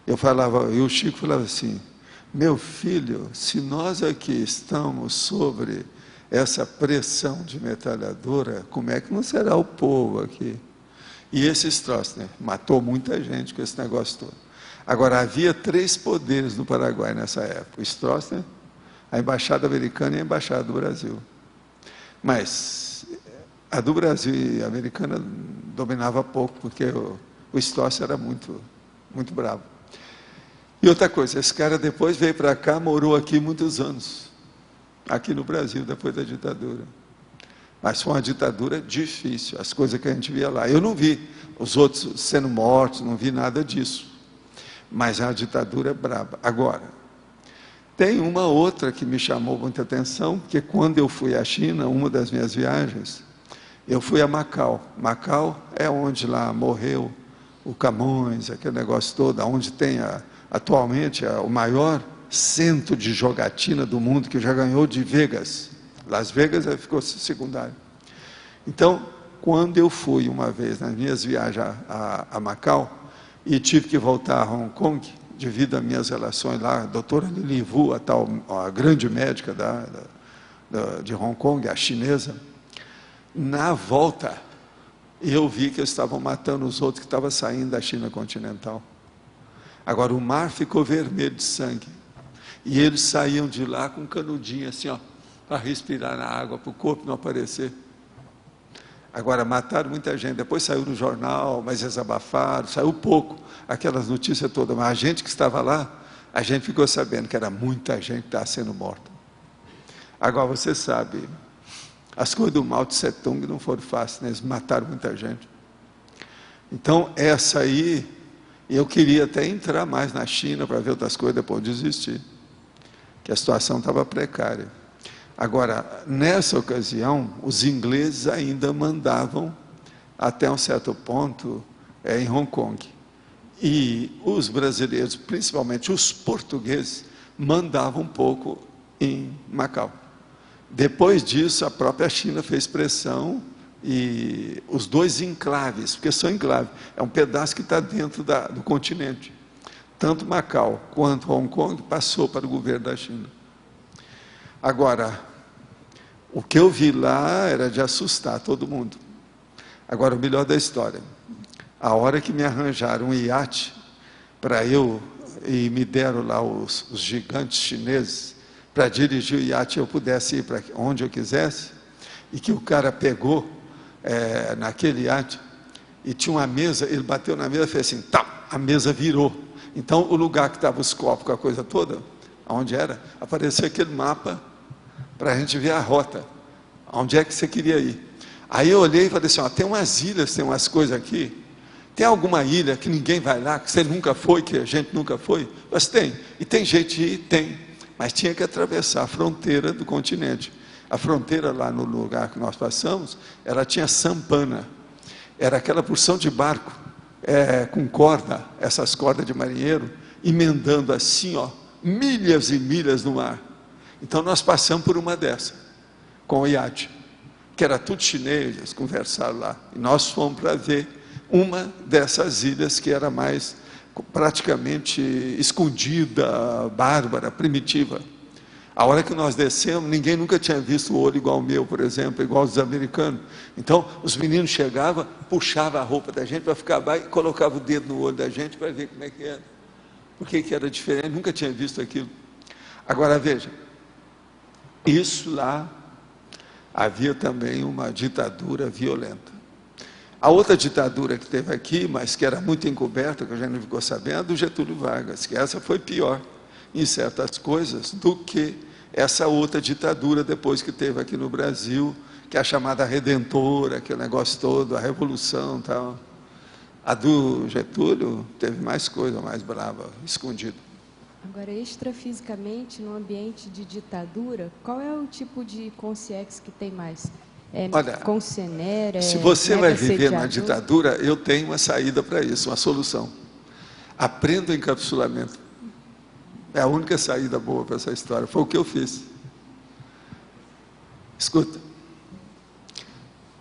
Eu falava, e o Chico falava assim, meu filho, se nós aqui estamos sobre essa pressão de metralhadora, como é que não será o povo aqui? E esse Stroessner matou muita gente com esse negócio todo. Agora, havia 3 poderes no Paraguai nessa época, o Stroessner, a Embaixada Americana e a Embaixada do Brasil. Mas a do Brasil e a americana dominava pouco, porque o Stroessner era muito, muito bravo. E outra coisa, esse cara depois veio para cá, morou aqui muitos anos, aqui no Brasil, depois da ditadura. Mas foi uma ditadura difícil, as coisas que a gente via lá. Eu não vi os outros sendo mortos, não vi nada disso. Mas é uma ditadura braba. Agora, tem uma outra que me chamou muita atenção, porque quando eu fui à China, uma das minhas viagens, eu fui a Macau. Macau é onde lá morreu o Camões, aquele negócio todo, onde tem atualmente o maior centro de jogatina do mundo, que já ganhou de Vegas. Las Vegas ficou secundário. Então, quando eu fui uma vez nas minhas viagens a Macau, e tive que voltar a Hong Kong, devido às minhas relações lá, a doutora Lili Wu, a grande médica de Hong Kong, a chinesa, na volta, eu vi que eles estavam matando os outros que estavam saindo da China continental. Agora, o mar ficou vermelho de sangue, e eles saíam de lá com um canudinho assim, ó, para respirar na água, para o corpo não aparecer. Agora, mataram muita gente, depois saiu no jornal, mas eles abafaram, saiu pouco, aquelas notícias todas, mas a gente que estava lá, a gente ficou sabendo que era muita gente que estava sendo morta. Agora, você sabe, as coisas do Mao Tse Tung não foram fáceis, né? Eles mataram muita gente. Então, essa aí, eu queria até entrar mais na China para ver outras coisas, depois desistir. que a situação estava precária. Agora, nessa ocasião, os ingleses ainda mandavam, até um certo ponto, em Hong Kong. E os brasileiros, principalmente os portugueses, mandavam um pouco em Macau. Depois disso, a própria China fez pressão e os dois enclaves, porque são enclaves, é um pedaço que está dentro do continente. Tanto Macau quanto Hong Kong passou para o governo da China. Agora, o que eu vi lá era de assustar todo mundo. Agora, o melhor da história, a hora que me arranjaram um iate para eu, e me deram lá os gigantes chineses, para dirigir o iate eu pudesse ir para onde eu quisesse, e que o cara pegou naquele iate, e tinha uma mesa, ele bateu na mesa e fez assim, tá, a mesa virou. Então, o lugar que estava os copos com a coisa toda, onde era, apareceu aquele mapa para a gente ver a rota, onde é que você queria ir. Aí eu olhei e falei assim, ó, tem umas ilhas, tem umas coisas aqui, tem alguma ilha que ninguém vai lá, que você nunca foi, que a gente nunca foi? Mas tem, e tem jeito de ir? Tem, mas tinha que atravessar a fronteira do continente. A fronteira lá no lugar que nós passamos, ela tinha sampana, era aquela porção de barco, com corda, essas cordas de marinheiro, emendando assim, ó, milhas e milhas no mar. Então nós passamos por uma dessa, com o iate, que era tudo chinês, eles conversaram lá, e nós fomos para ver uma dessas ilhas que era mais praticamente escondida, bárbara, primitiva. A hora que nós descemos, ninguém nunca tinha visto o olho igual o meu, por exemplo, igual os americanos. Então, os meninos chegavam, puxavam a roupa da gente para ficar baixo e colocavam o dedo no olho da gente para ver como é que era. Por que era diferente? Nunca tinha visto aquilo. Agora, veja, isso lá havia também uma ditadura violenta. A outra ditadura que teve aqui, mas que era muito encoberta, que a gente não ficou sabendo, é a do Getúlio Vargas, que essa foi pior em certas coisas do que essa outra ditadura depois que teve aqui no Brasil, que é a chamada Redentora, aquele negócio todo, a Revolução e tal. A do Getúlio teve mais coisa, mais brava, escondida. Agora, extrafisicamente, no ambiente de ditadura, qual é o tipo de consciência que tem mais? Olha, concenera, se você vai viver na ditadura, eu tenho uma saída para isso, uma solução. Aprenda o encapsulamento. É a única saída boa para essa história. Foi o que eu fiz. Escuta.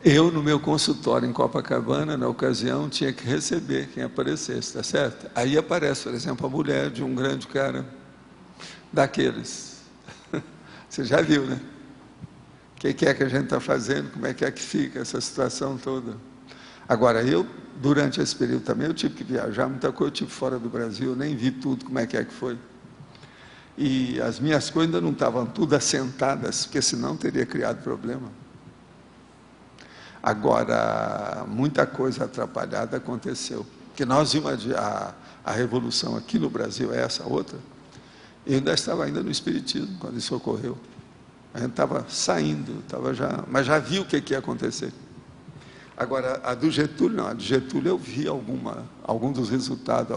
Eu, no meu consultório em Copacabana, na ocasião, tinha que receber quem aparecesse, tá certo? Aí aparece, por exemplo, a mulher de um grande cara daqueles. Você já viu, né? O que é que a gente está fazendo? Como é que fica essa situação toda? Agora, eu, durante esse período também, eu tive que viajar, muita coisa eu tive fora do Brasil, eu nem vi tudo, como é que foi. E as minhas coisas ainda não estavam tudo assentadas, porque senão teria criado problema. Agora, muita coisa atrapalhada aconteceu. Porque nós vimos a revolução aqui no Brasil, essa outra, eu ainda estava no Espiritismo, quando isso ocorreu. A gente estava saindo, mas já vi o que ia acontecer. Agora, a do Getúlio, não, a do Getúlio eu vi algum dos resultados,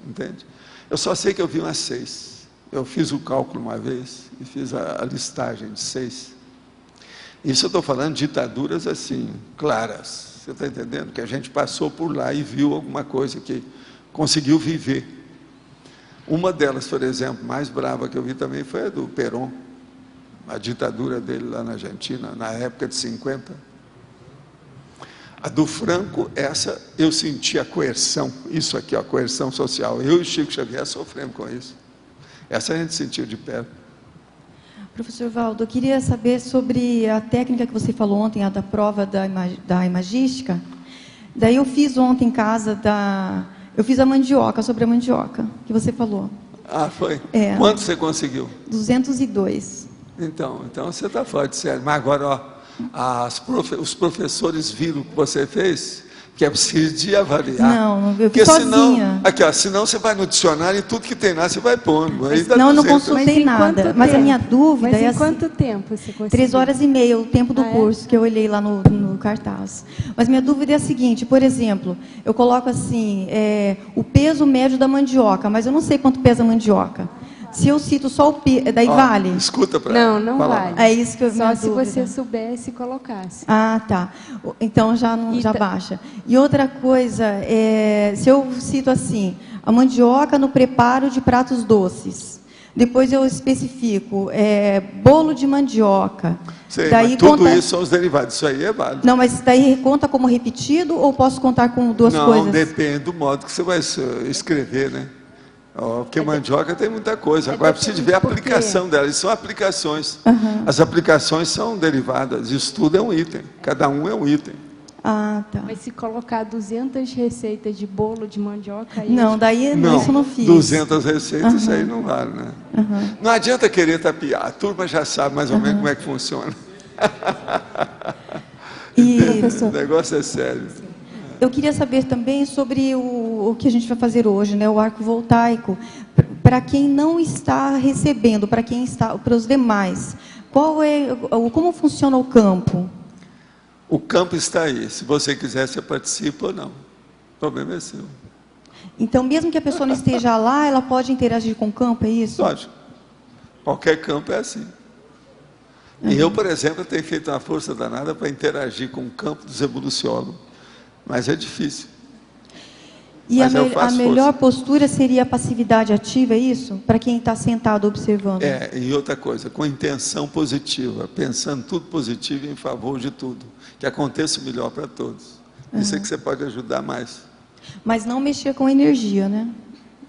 entende? Eu só sei que eu vi umas 6. Eu fiz o cálculo uma vez e fiz a listagem de 6. Isso eu estou falando de ditaduras assim, claras. Você está entendendo? Que a gente passou por lá e viu alguma coisa que conseguiu viver. Uma delas, por exemplo, mais brava que eu vi também foi a do Perón. A ditadura dele lá na Argentina, na época de 50. A do Franco, essa eu senti a coerção, isso aqui, a coerção social. Eu e o Chico Xavier sofremos com isso. Essa a gente sentiu de perto. Professor Valdo, eu queria saber sobre a técnica que você falou ontem, a da prova da imagística. Daí eu fiz ontem em casa, eu fiz a mandioca, sobre a mandioca, que você falou. Ah, foi? É. Quanto você conseguiu? 202. Então você está fora de sério. Mas agora, ó, os professores viram o que você fez, que é preciso de avaliar. Não, eu fiz sozinha. Senão você vai no dicionário e tudo que tem lá você vai pondo. Aí não, eu não consultei nada. Mas a minha dúvida é assim, quanto tempo você conseguiu? 3 horas e meia, o tempo do curso, que eu olhei lá no cartaz. Mas minha dúvida é a seguinte, por exemplo, eu coloco assim, o peso médio da mandioca, mas eu não sei quanto pesa a mandioca. Se eu cito só o daí vale? Escuta para Não vale. É isso que eu Só se dúvida. você soubesse e colocasse. Ah, tá. Então já baixa. E outra coisa, se eu cito assim, a mandioca no preparo de pratos doces. Depois eu especifico, bolo de mandioca. Sei, daí mas tudo isso são os derivados, isso aí é válido. Não, mas daí conta como repetido ou posso contar com duas coisas? Não, depende do modo que você vai escrever, né? Porque mandioca tem muita coisa. Agora precisa ver a aplicação dela. Isso são aplicações. As aplicações são derivadas. Isso tudo é um item. Cada um é um item. Ah, tá. Mas se colocar 200 receitas de bolo de mandioca... Aí não, daí não, isso eu não fiz. 200 receitas, isso aí não vale, né? Não adianta querer tapiar. A turma já sabe mais ou menos como é que funciona. Professor, o negócio é sério. eu queria saber também sobre o que a gente vai fazer hoje, né? O arco voltaico. Para quem não está recebendo, para os demais, como funciona o campo? O campo está aí. Se você quiser, você participa ou não. O problema é seu. Então, mesmo que a pessoa não esteja lá, ela pode interagir com o campo, é isso? Pode. Qualquer campo é assim. E eu, por exemplo, tenho feito uma força danada para interagir com o campo dos evoluciólogos. Mas é difícil. E a melhor postura seria a passividade ativa, é isso? Para quem está sentado observando. E outra coisa, com intenção positiva, pensando tudo positivo em favor de tudo. Que aconteça o melhor para todos. Isso é que você pode ajudar mais. Mas não mexer com energia, né?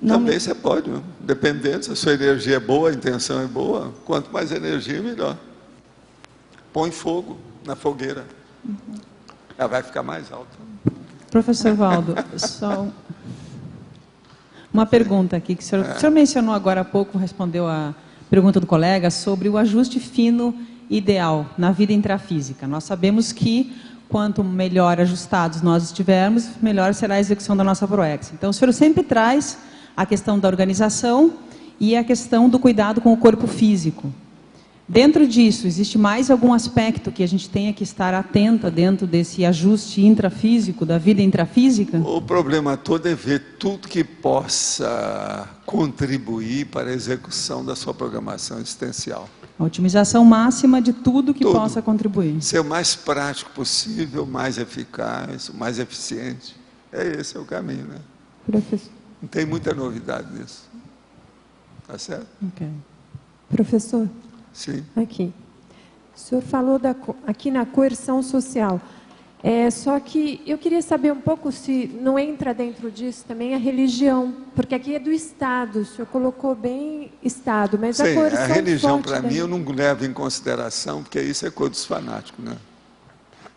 Também você pode, dependendo, se a sua energia é boa, a intenção é boa, quanto mais energia, melhor. Põe fogo na fogueira. Ela vai ficar mais alta. Professor Valdo, só uma pergunta aqui, que o senhor mencionou agora há pouco, respondeu a pergunta do colega sobre o ajuste fino ideal na vida intrafísica. Nós sabemos que quanto melhor ajustados nós estivermos, melhor será a execução da nossa PROEX. Então, o senhor sempre traz a questão da organização e a questão do cuidado com o corpo físico. Dentro disso, existe mais algum aspecto que a gente tenha que estar atenta dentro desse ajuste intrafísico, da vida intrafísica? O problema todo é ver tudo que possa contribuir para a execução da sua programação existencial. A otimização máxima de tudo que possa contribuir. Ser o mais prático possível, mais eficaz, mais eficiente. Esse é o caminho, né? Professor. Não tem muita novidade nisso. Tá certo? Ok. Professor. Sim. Aqui. O senhor falou aqui na coerção social. Só que eu queria saber um pouco se não entra dentro disso também a religião, porque aqui é do Estado, o senhor colocou bem Estado, mas a coerção a religião para mim eu não levo em consideração, porque isso é coisa dos fanáticos, né?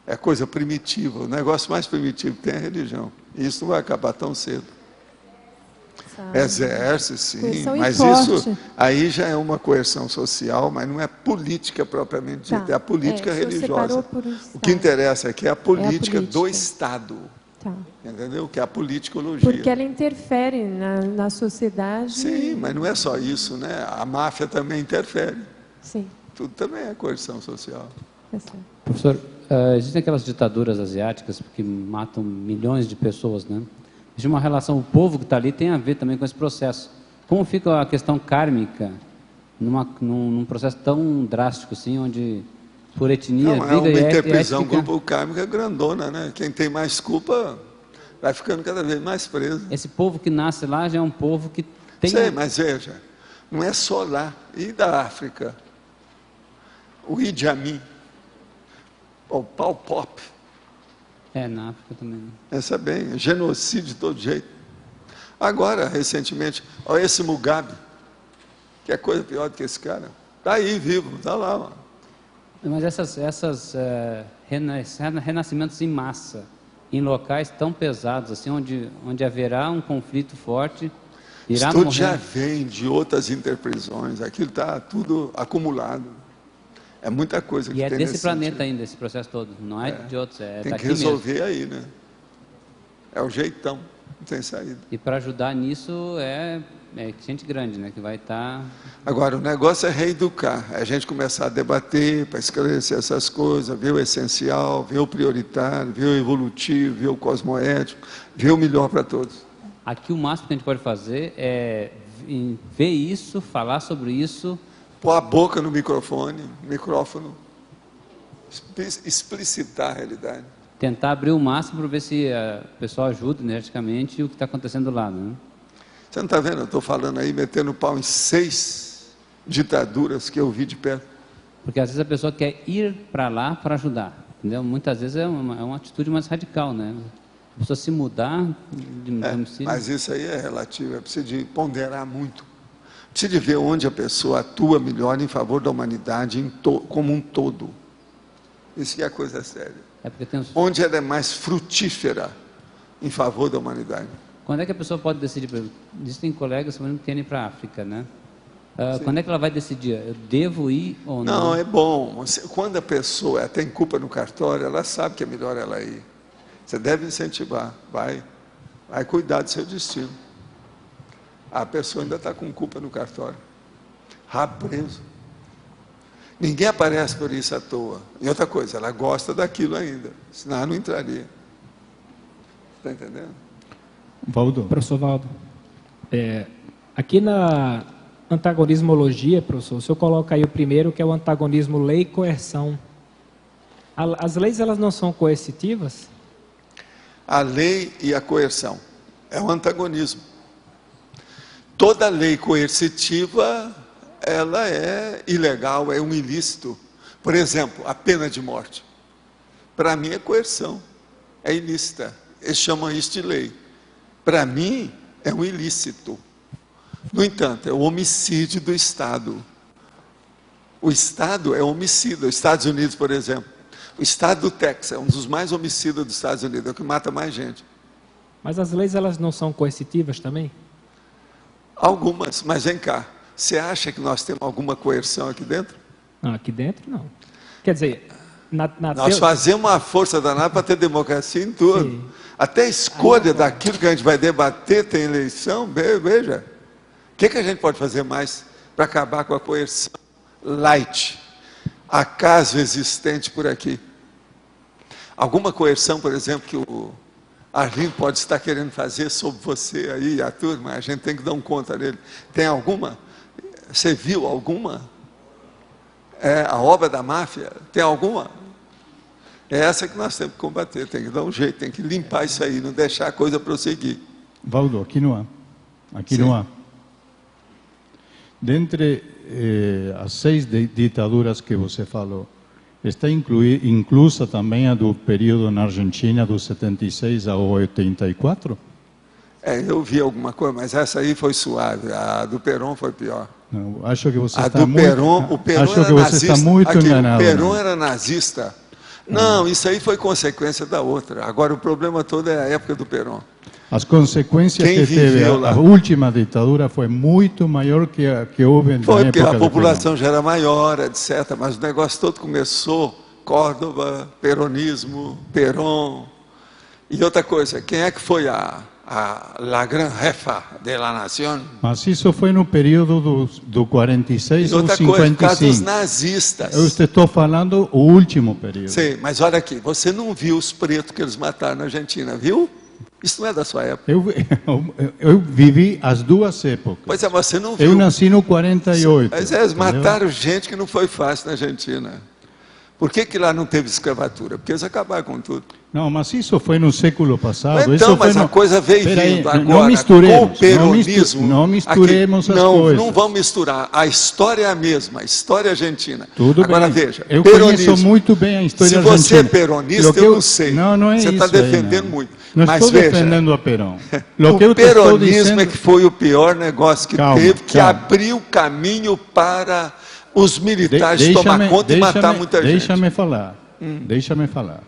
É coisa primitiva, o negócio mais primitivo que tem é a religião, e isso não vai acabar tão cedo. Exerce, sim, mas isso aí já é uma coerção social, mas não é política propriamente dita, é a política religiosa. O que interessa aqui é a política do Estado, entendeu? Que é a politicologia. Porque ela interfere na sociedade. Sim, mas não é só isso, né? A máfia também interfere. Sim. Tudo também é coerção social. Professor, existem aquelas ditaduras asiáticas que matam milhões de pessoas, né? Existe uma relação, o povo que está ali tem a ver também com esse processo. Como fica a questão kármica num processo tão drástico assim, onde por etnia, não, briga uma e interprisão ética... grupo kármica grandona, né? Quem tem mais culpa vai ficando cada vez mais preso. Esse povo que nasce lá já é um povo que tem... Sei, mas veja, não é só lá. E da África? O Idi Amin, o Pol Pot. Na África também. Pensa bem, genocídio de todo jeito. Agora, recentemente, olha esse Mugabe, que é coisa pior do que esse cara. Está aí, vivo, está lá. Ó. Mas esses renascimentos em massa, em locais tão pesados, assim, onde haverá um conflito forte, irá Isso tudo morrer. já vem de outras interprisões, aquilo está tudo acumulado. É muita coisa que tem tem desse planeta ainda, esse processo todo, não é de outros, tem daqui que resolver mesmo. aí, né? É o jeitão, não tem saída. E para ajudar nisso é gente grande, né? Que vai estar... Agora, o negócio é reeducar, é a gente começar a debater, para esclarecer essas coisas, ver o essencial, ver o prioritário, ver o evolutivo, ver o cosmoético, ver o melhor para todos. Aqui o máximo que a gente pode fazer é ver isso, falar sobre isso. Pôr a boca no microfone, explicitar a realidade. Tentar abrir o máximo para ver se o pessoal ajuda energeticamente o que está acontecendo lá, né? Você não está vendo? Eu estou falando aí, metendo pau em 6 ditaduras que eu vi de perto. Porque às vezes a pessoa quer ir para lá para ajudar, entendeu? Muitas vezes é uma atitude mais radical, né? A pessoa se mudar de domicílio. Mas isso aí é relativo, é preciso de ponderar muito. Precisa de ver onde a pessoa atua melhor em favor da humanidade como um todo. Isso que é a coisa séria. Onde ela é mais frutífera em favor da humanidade. Quando é que a pessoa pode decidir? Existem colegas que querem ir para a África, né? Quando é que ela vai decidir? Eu devo ir ou não? Não, é bom. Quando a pessoa tem culpa no cartório, ela sabe que é melhor ela ir. Você deve incentivar. Vai cuidar do seu destino. A pessoa ainda está com culpa no cartório. Rabo preso. Ninguém aparece por isso à toa. E outra coisa, ela gosta daquilo ainda. Senão ela não entraria. Está entendendo? Valdo. Professor Valdo, aqui na antagonismologia, professor, o senhor coloca aí o primeiro, que é o antagonismo lei e coerção. As leis, elas não são coercitivas? A lei e a coerção é um antagonismo. Toda lei coercitiva, ela é ilegal, é um ilícito. Por exemplo, a pena de morte. Para mim é coerção, é ilícita. Eles chamam isso de lei. Para mim é um ilícito. No entanto, é o homicídio do Estado. O Estado é homicida. Os Estados Unidos, por exemplo. O Estado do Texas é um dos mais homicidas dos Estados Unidos, é o que mata mais gente. Mas as leis, elas não são coercitivas também? Algumas, mas vem cá. Você acha que nós temos alguma coerção aqui dentro? Não, aqui dentro não. Quer dizer, nós fazemos uma força danada para ter democracia em tudo. Sim. Até a escolha daquilo que a gente vai debater tem eleição, veja. O que a gente pode fazer mais para acabar com a coerção light, acaso existente por aqui? Alguma coerção, por exemplo, que o Arlindo pode estar querendo fazer sobre você aí, a turma, a gente tem que dar um conta dele. Tem alguma? Você viu alguma? A obra da máfia, tem alguma? É essa que nós temos que combater, tem que dar um jeito, tem que limpar isso aí, não deixar a coisa prosseguir. Valdo, aqui não há. Aqui não há. Dentre as 6 ditaduras que você falou, está inclusa também a do período na Argentina, dos 76 ao 84? Eu vi alguma coisa, mas essa aí foi suave, a do Perón foi pior. Não, acho que você a está do muito... Perón, o Perón acho era que você nazista. está muito enganado. O Perón era nazista. Não, isso aí foi consequência da outra. Agora, o problema todo é a época do Perón. As consequências que teve a última ditadura foi muito maior que houve na época. Foi, porque a população já era maior, etc. Mas o negócio todo começou, Córdoba, peronismo, Perón. E outra coisa, quem é que foi a gran jefa de la nación? Mas isso foi no período do 46 ou 55. Coisa, por causa dos nazistas. Eu estou falando o último período. Sim, mas olha aqui, você não viu os pretos que eles mataram na Argentina, viu? Isso não é da sua época. Eu vivi as duas épocas. Pois é, você não viu. Eu nasci no 48. Mas eles mataram gente que não foi fácil na Argentina. Por que lá não teve escravatura? Porque eles acabaram com tudo. Não, mas isso foi no século passado. Então, isso mas foi a coisa veio vindo agora. Não misturemos, com o peronismo. Não misturemos as coisas. Não vamos misturar. A história é a mesma, a história argentina. Tudo agora bem. Veja, eu peronismo. Conheço muito bem a história argentina. Se você é peronista, eu não sei. Não é você isso. Você está defendendo muito. Não mas estou veja, defendendo a Perón. O peronismo é que foi o pior negócio que teve, que abriu caminho para os militares tomar conta e matar muita gente. Deixa-me falar. Deixa-me falar.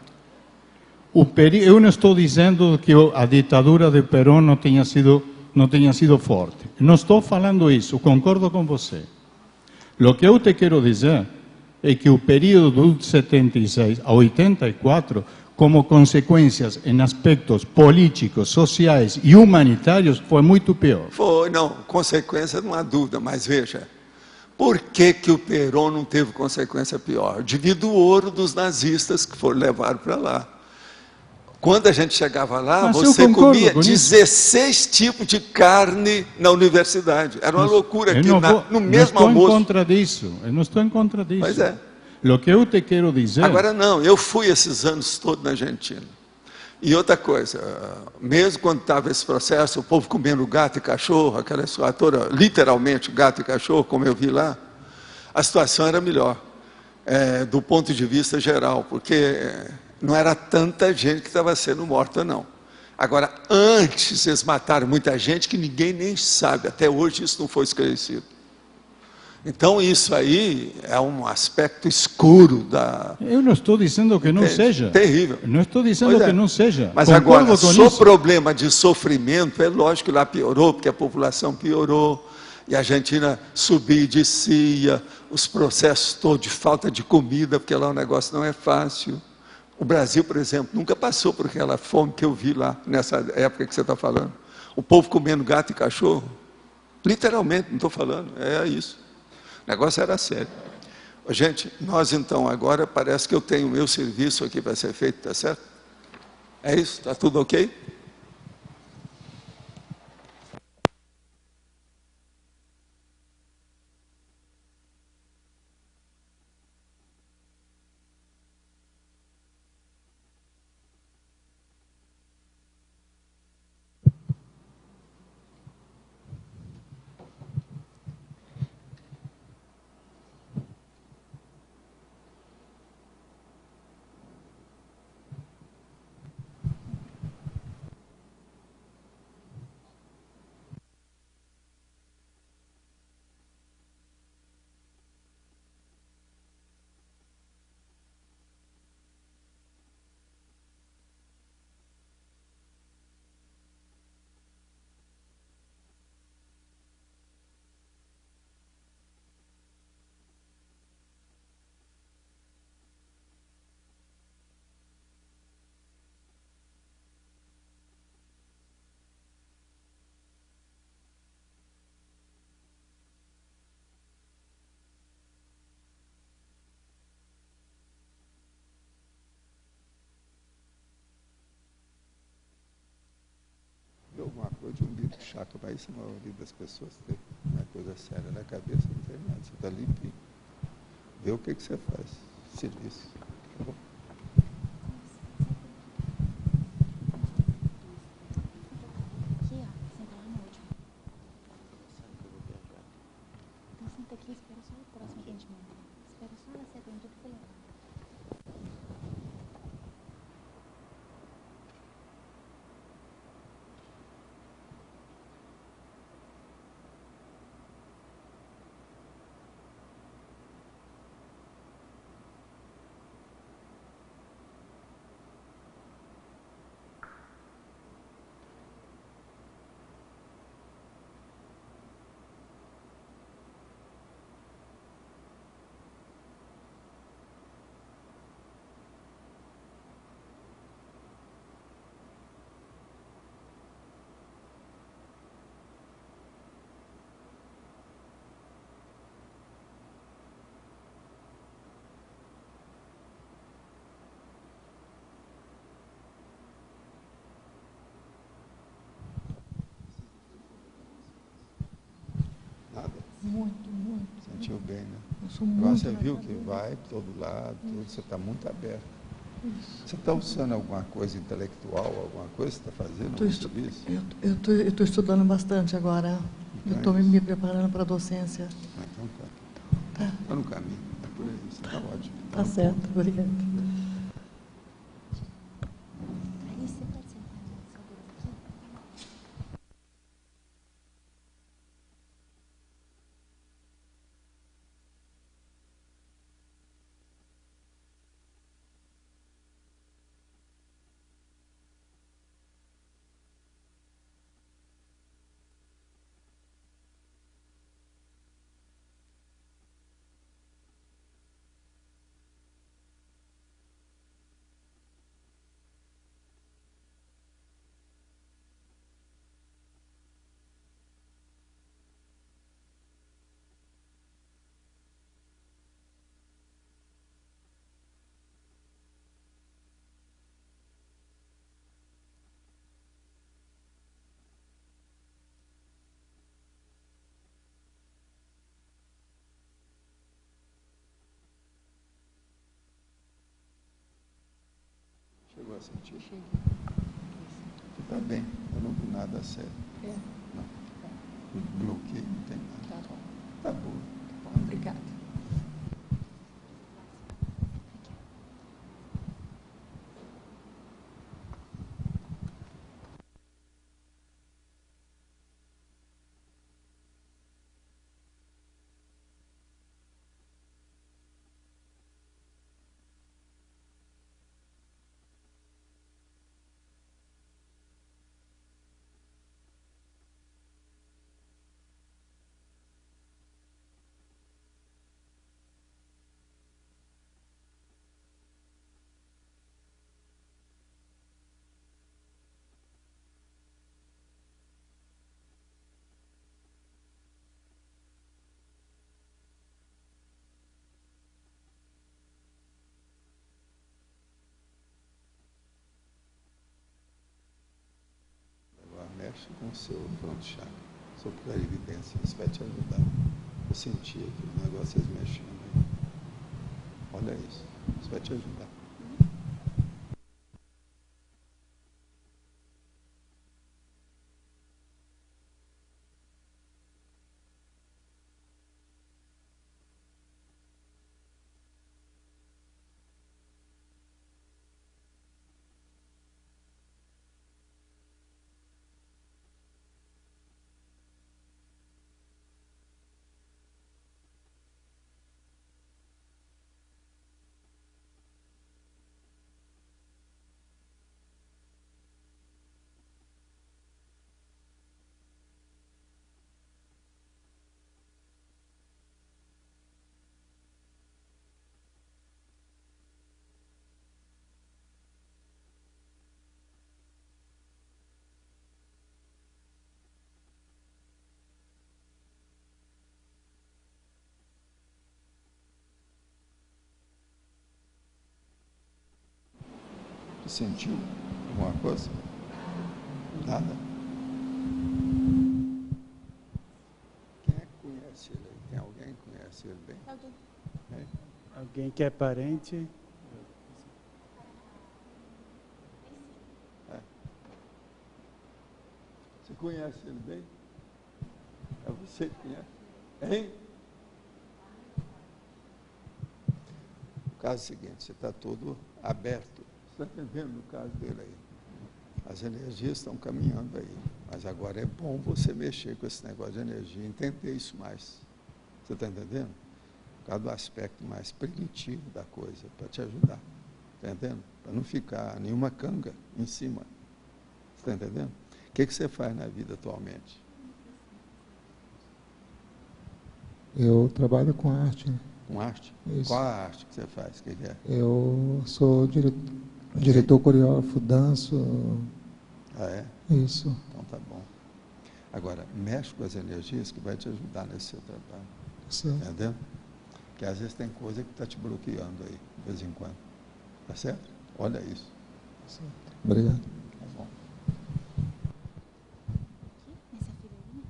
Eu não estou dizendo que a ditadura de Perón não tenha sido forte. Não estou falando isso, concordo com você. O que eu te quero dizer é que o período do 76 a 84, como consequências em aspectos políticos, sociais e humanitários, foi muito pior. Foi, não, consequência não há dúvida, mas veja, por que o Perón não teve consequência pior? Devido ao ouro dos nazistas que foram levados para lá. Quando a gente chegava lá, Mas eu você concordo comia com isso. 16 tipos de carne na universidade. Era uma loucura aqui, no mesmo não almoço. estou em contra disso. Eu não estou em contra disso. Pois é. O que eu te quero dizer... Agora não, eu fui esses anos todos na Argentina. E outra coisa, mesmo quando estava esse processo, o povo comendo gato e cachorro, aquela história toda, literalmente gato e cachorro, como eu vi lá, a situação era melhor, do ponto de vista geral, porque não era tanta gente que estava sendo morta, não. Agora, antes eles mataram muita gente que ninguém nem sabe, até hoje isso não foi esclarecido. Então isso aí é um aspecto escuro da... Eu não estou dizendo que não seja. Terrível. Não estou dizendo que não seja. Mas Concordo agora, com só isso. problema de sofrimento, é lógico que lá piorou, porque a população piorou, e a Argentina subia e descia, os processos todos de falta de comida, porque lá o negócio não é fácil. O Brasil, por exemplo, nunca passou por aquela fome que eu vi lá, nessa época que você está falando. O povo comendo gato e cachorro. Literalmente, não estou falando, é isso. O negócio era sério. Gente, nós então agora parece que eu tenho o meu serviço aqui para ser feito, tá certo? É isso? Está tudo ok? Alguma coisa de um bico chato, mas isso a maioria das pessoas tem uma coisa séria na cabeça, não tem nada, você está limpinho. Vê o que você faz, serviço. Tá bom? Aqui, ó, senta lá no último. Então senta aqui, espera só o próximo atendimento. Espera só ela ser atendida e você levanta. Muito, muito. Sentiu bem, né? Eu sou Agora muito você viu que agradecida. vai para todo lado, tudo, você está muito aberto. Isso. Você está usando alguma coisa intelectual, alguma coisa que você está fazendo? Eu estou estudando bastante agora. Então Eu estou me preparando para a docência. Então tá. Está no caminho, está por aí, você está ótimo. Tá certo, obrigada. Aí você pode sentar nas cadeiras aqui? faz sentido? Está bem, eu não vi nada sério. Não. Bloqueio, não tem nada. Tá bom. Tá bom. Obrigada. Mexe com o seu front chakra, sua clarividência, isso vai te ajudar. Eu senti aquele negócio vocês mexendo aí. Olha isso vai te ajudar. Sentiu alguma coisa? Nada? Quem é que conhece ele aí? Tem alguém que conhece ele bem? Alguém. É? Alguém que é parente? É. Você conhece ele bem? É você que conhece? Hein? O caso é o seguinte, você está todo aberto. Você está entendendo no caso dele aí? As energias estão caminhando aí. Mas agora é bom você mexer com esse negócio de energia, entender isso mais. Você está entendendo? Por causa do aspecto mais primitivo da coisa, para te ajudar. Está entendendo? Para não ficar nenhuma canga em cima. Você está entendendo? O que você faz na vida atualmente? Eu trabalho com arte. Com arte? Isso. Qual a arte que você faz? O que é? Eu sou diretor coreógrafo, danço. Ah, é? Isso. Então tá bom. Agora, mexe com as energias que vai te ajudar nesse seu trabalho. Certo. Entendeu? Porque às vezes tem coisa que está te bloqueando aí, de vez em quando. Tá certo? Olha isso. Certo. Obrigado. Tá bom. Nessa fileirinha?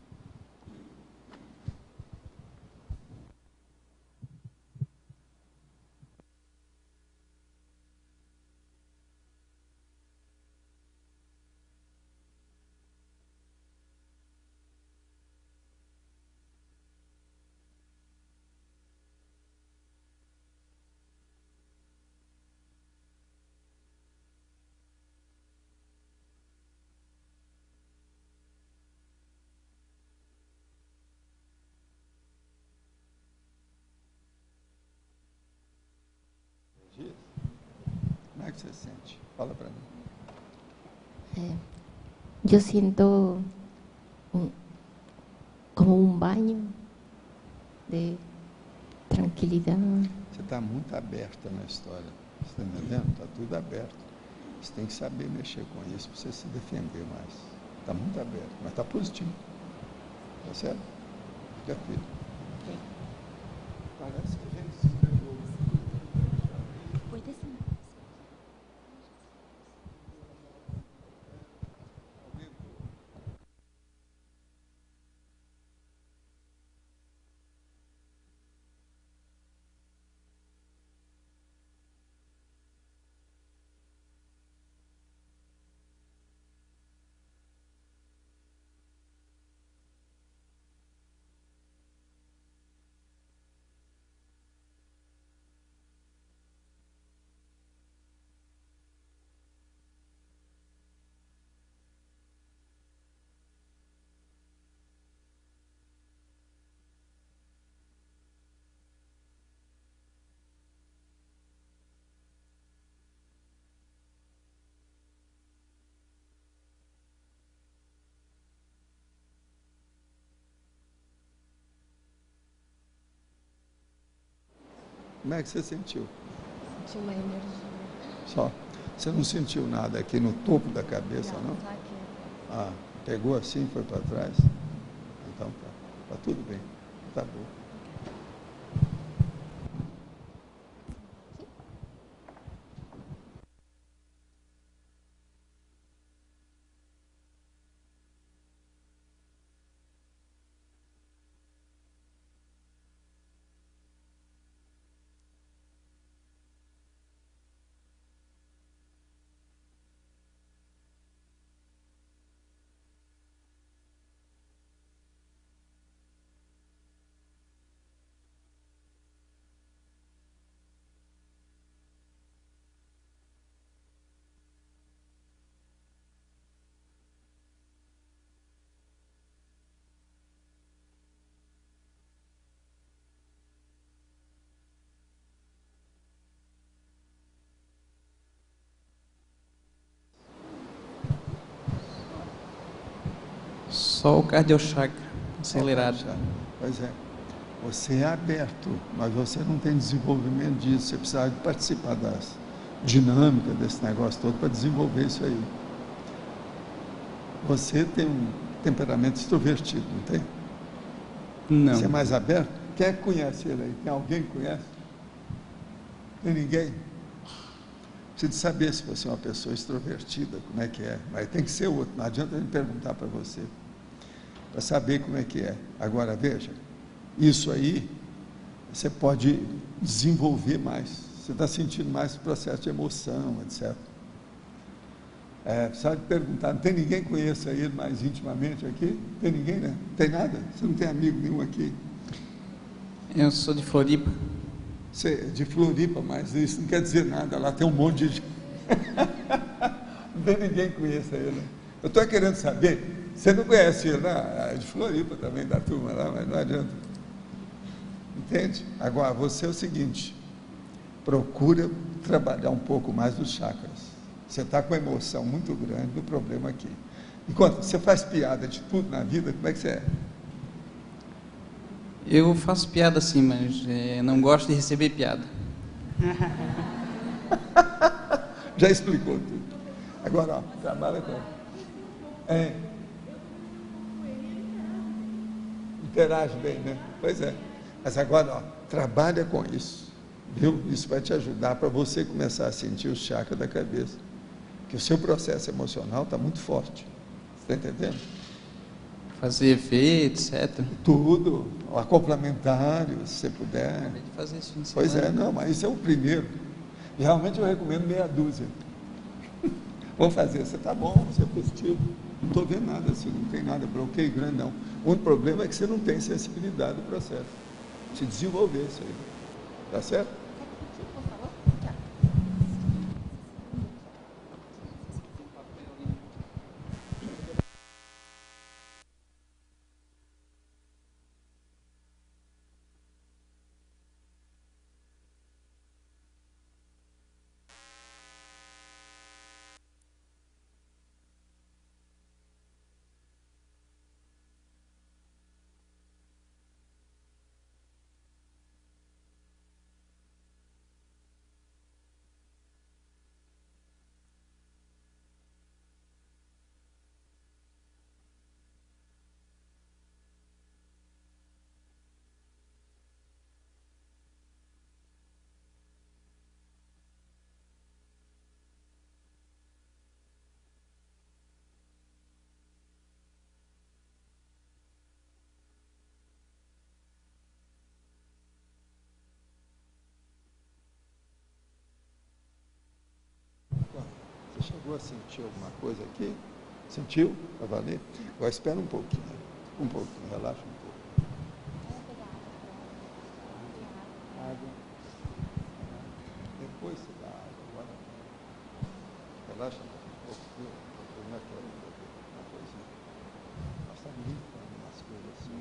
Como é que você sente? Fala para mim. Yo siento como un baño de tranquilidad. Você está muito aberta na história. Você está entendendo? Está tudo aberto. Você tem que saber mexer com isso para você se defender mais. Está muito aberto, mas está positivo. Tá certo? Fica firme. Parece que a gente se escreveu. Puede ser. Como é que você sentiu? Senti uma energia. Só. Você não sentiu nada aqui no topo da cabeça, não? Tá aqui. Ah, pegou assim, foi para trás? Então tá. Tá tudo bem. Tá bom. Só o cardiochakra acelerado. Pois é. Você é aberto, mas você não tem desenvolvimento disso. Você precisa participar das dinâmicas desse negócio todo para desenvolver isso aí. Você tem um temperamento extrovertido, não tem? Não. Você é mais aberto? Quem é que conhece ele aí? Tem alguém que conhece? Tem ninguém? Precisa de saber se você é uma pessoa extrovertida, como é que é. Mas tem que ser outro, não adianta ele perguntar para você. Para saber como é que é. Agora, veja, isso aí você pode desenvolver mais. Você está sentindo mais o processo de emoção, etc. Precisa de perguntar, não tem ninguém que conheça ele mais intimamente aqui? Tem ninguém, né? Não tem nada? Você não tem amigo nenhum aqui? Eu sou de Floripa. Você é de Floripa, mas isso não quer dizer nada. Lá tem um monte de gente. Não tem ninguém que conheça ele. Eu estou querendo saber, você não conhece ele, né? É de Floripa também, da turma lá, mas não adianta. Entende? Agora, você é o seguinte, procura trabalhar um pouco mais os chakras. Você está com emoção muito grande no problema aqui. Enquanto você faz piada de tudo na vida, como é que você é? Eu faço piada sim, mas não gosto de receber piada. Já explicou tudo. Agora, ó, trabalha com ele. Interage bem, né? Pois é. Mas agora, ó, trabalha com isso. Viu? Isso vai te ajudar para você começar a sentir o chakra da cabeça. Que o seu processo emocional está muito forte. Você está entendendo? Fazer efeito, etc. Tudo. Ó, complementário, se você puder. Acabei de fazer isso fim de Pois semana. é, não, mas isso é o primeiro. Realmente eu recomendo meia dúzia. Vamos fazer, você está bom, você é positivo. Não estou vendo nada assim, não tem nada, bloqueio grande, não. O único problema é que você não tem sensibilidade do processo. Se desenvolver isso aí. Tá certo? Você chegou a sentir alguma coisa aqui? Sentiu? Para valer? Agora espera um pouquinho. Relaxa um pouco. Depois você dá água. Agora relaxa um pouco. Como é que é uma coisinha? Nós estamos limpando umas coisas assim.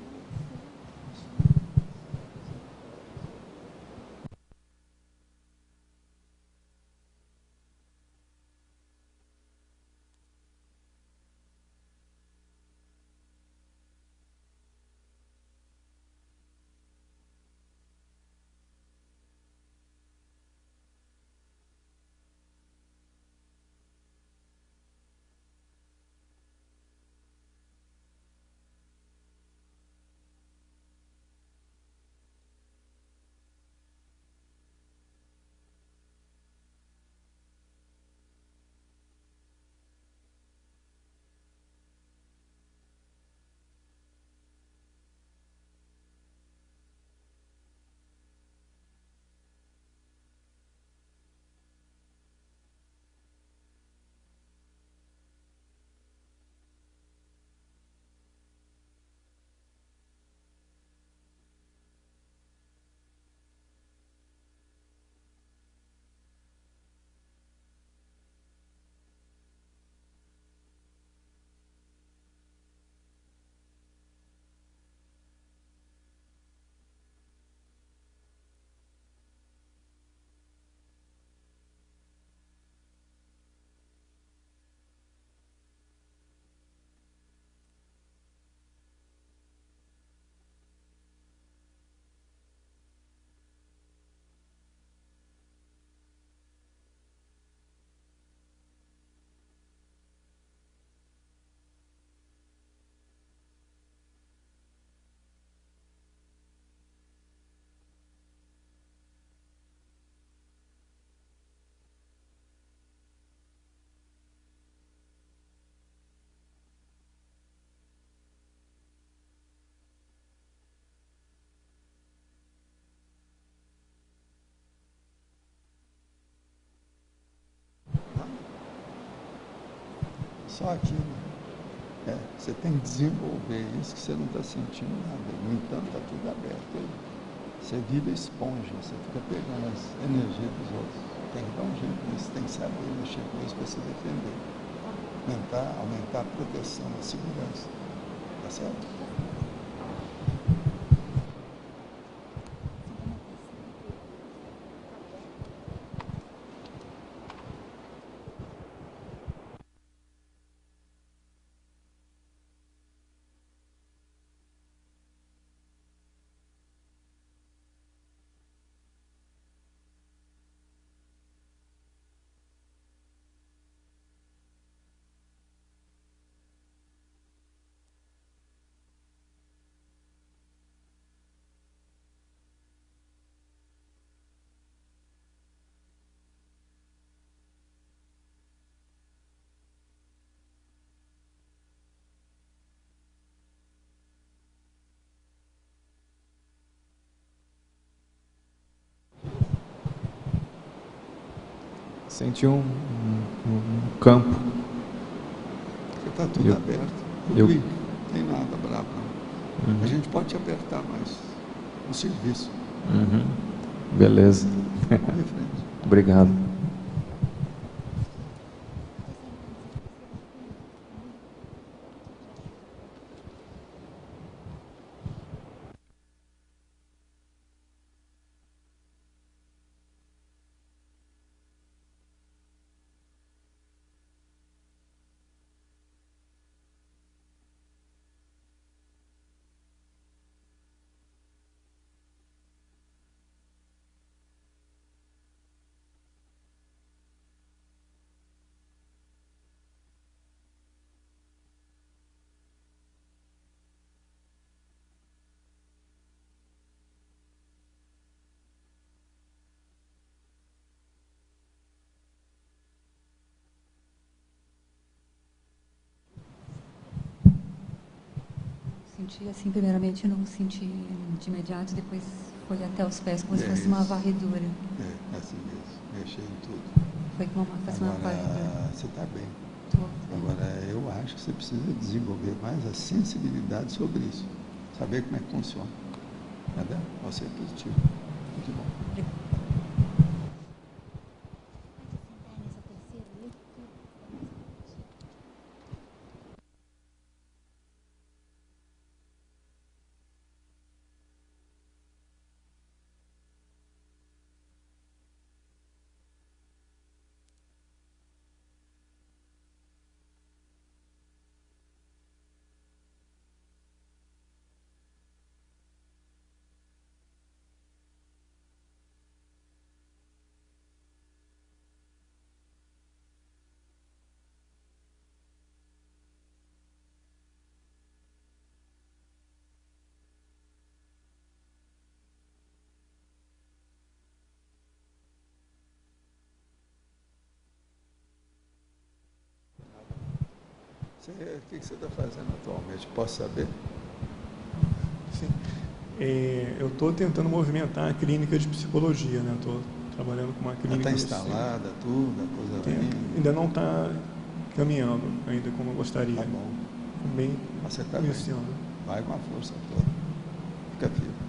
só aquilo. Você tem que desenvolver isso que você não está sentindo nada. No entanto, está tudo aberto aí. Você vira esponja, você fica pegando as energias dos outros. Tem que dar um jeito nisso, tem que saber mexer com isso para se defender. Aumentar a proteção, a segurança. Tá certo? Senti um campo. Está tudo aberto. Não tem nada bravo. A gente pode te apertar mais no serviço. Beleza. Vamos em frente. Obrigado. Senti assim, primeiramente não senti de imediato, depois foi até os pés, como se fosse uma varredura. Assim mesmo, mexer em tudo. Foi como uma varredura. Você está bem. Tô. Agora, eu acho que você precisa desenvolver mais a sensibilidade sobre isso. Saber como é que funciona. Entendeu? Você é positivo. Muito bom. O que você está fazendo atualmente? Posso saber? Sim. Eu estou tentando movimentar a clínica de psicologia, né? Estou trabalhando com uma clínica. Está instalada, tudo, a coisa bem... Ainda não está caminhando, ainda como eu gostaria. Tá bom. Bem Você está iniciando. Vai com a força toda. Fica firme.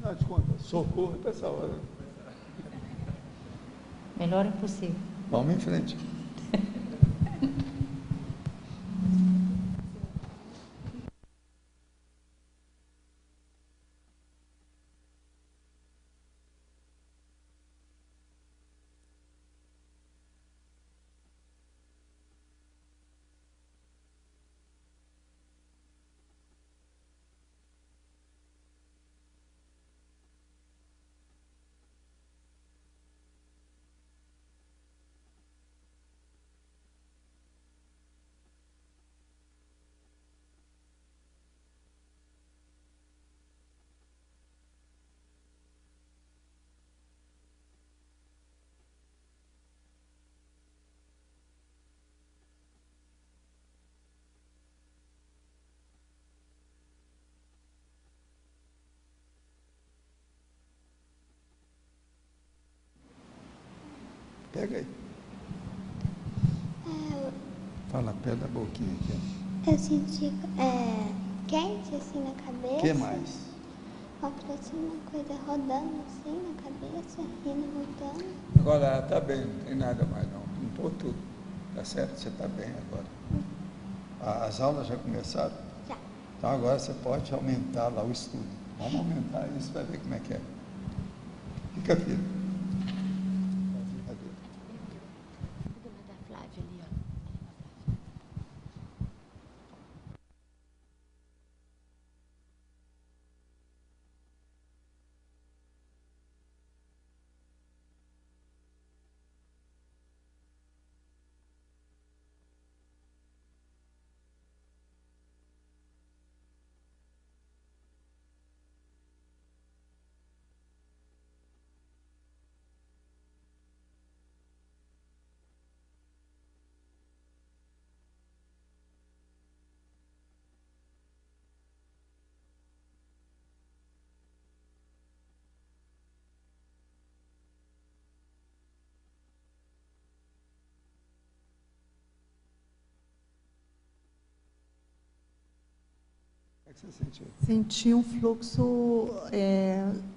Afinal de contas, socorro para essa hora. Melhor impossível. Vamos em frente. Pega aí. Fala perto da boquinha aqui. Eu senti quente assim na cabeça. O que mais? Parece uma coisa rodando assim na cabeça, indo voltando. Agora tá bem, não tem nada mais não. Limpou tudo. Tá certo? Você tá bem agora. As aulas já começaram? Já. Então agora você pode aumentar lá o estudo. Vamos aumentar isso para ver como é que é. Fica firme. O que você sentiu? Senti um fluxo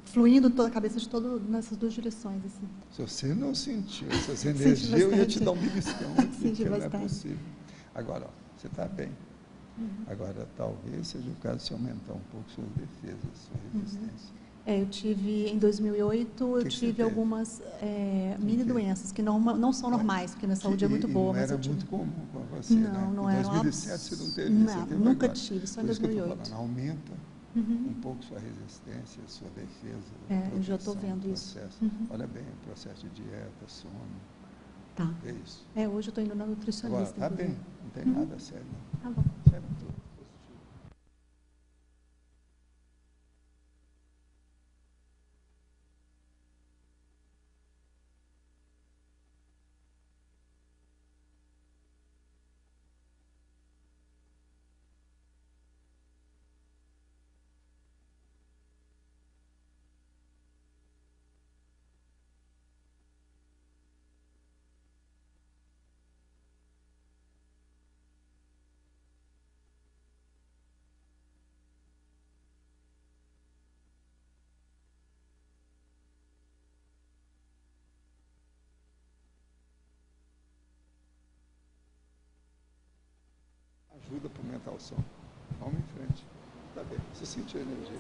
fluindo toda a cabeça de todo nessas duas direções. Assim. Se você não sentiu essas energias, eu ia te dar um beliscão aqui, Senti que não é bastante. possível. Agora, ó, você está bem. Agora, talvez seja o caso de você aumentar um pouco suas defesas, sua resistência. Eu tive, em 2008, eu tive algumas mini doenças que não são normais, porque minha saúde é muito boa. Não mas era eu tive... muito comum com você, não, né? Não em era. 2007 você não teve isso. Não, teve nunca agora. tive, só em Por isso que eu 2008. tô falando, aumenta um pouco sua resistência, sua defesa. Eu já estou vendo isso. Olha bem, o processo de dieta, sono. Tá. É isso. Hoje eu estou indo na nutricionista. Agora, tá bem, não tem nada sério. Tá bom. Sério, tudo. Ajuda para aumentar o som. Vamos em frente. Tá bem. Você sentiu a energia,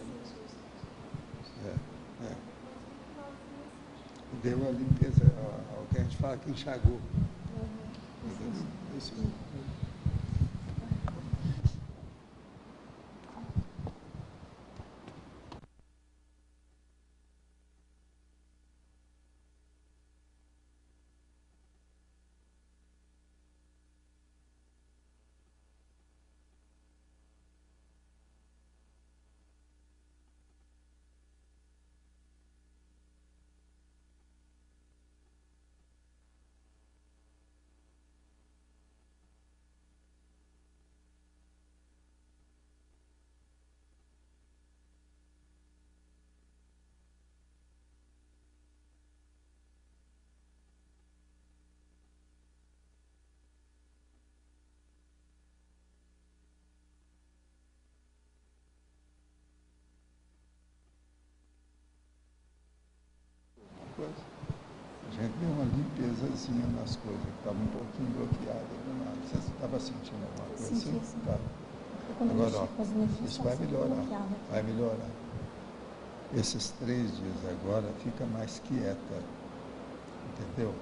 né? Deu a limpeza, o que a gente fala que enxagou. Isso mesmo. A gente deu uma limpezazinha nas coisas, que estavam um pouquinho bloqueadas. Você estava sentindo alguma coisa assim? Tá. Agora, ó, isso vai melhorar. Vai melhorar. Esses 3 dias agora, fica mais quieta. Entendeu?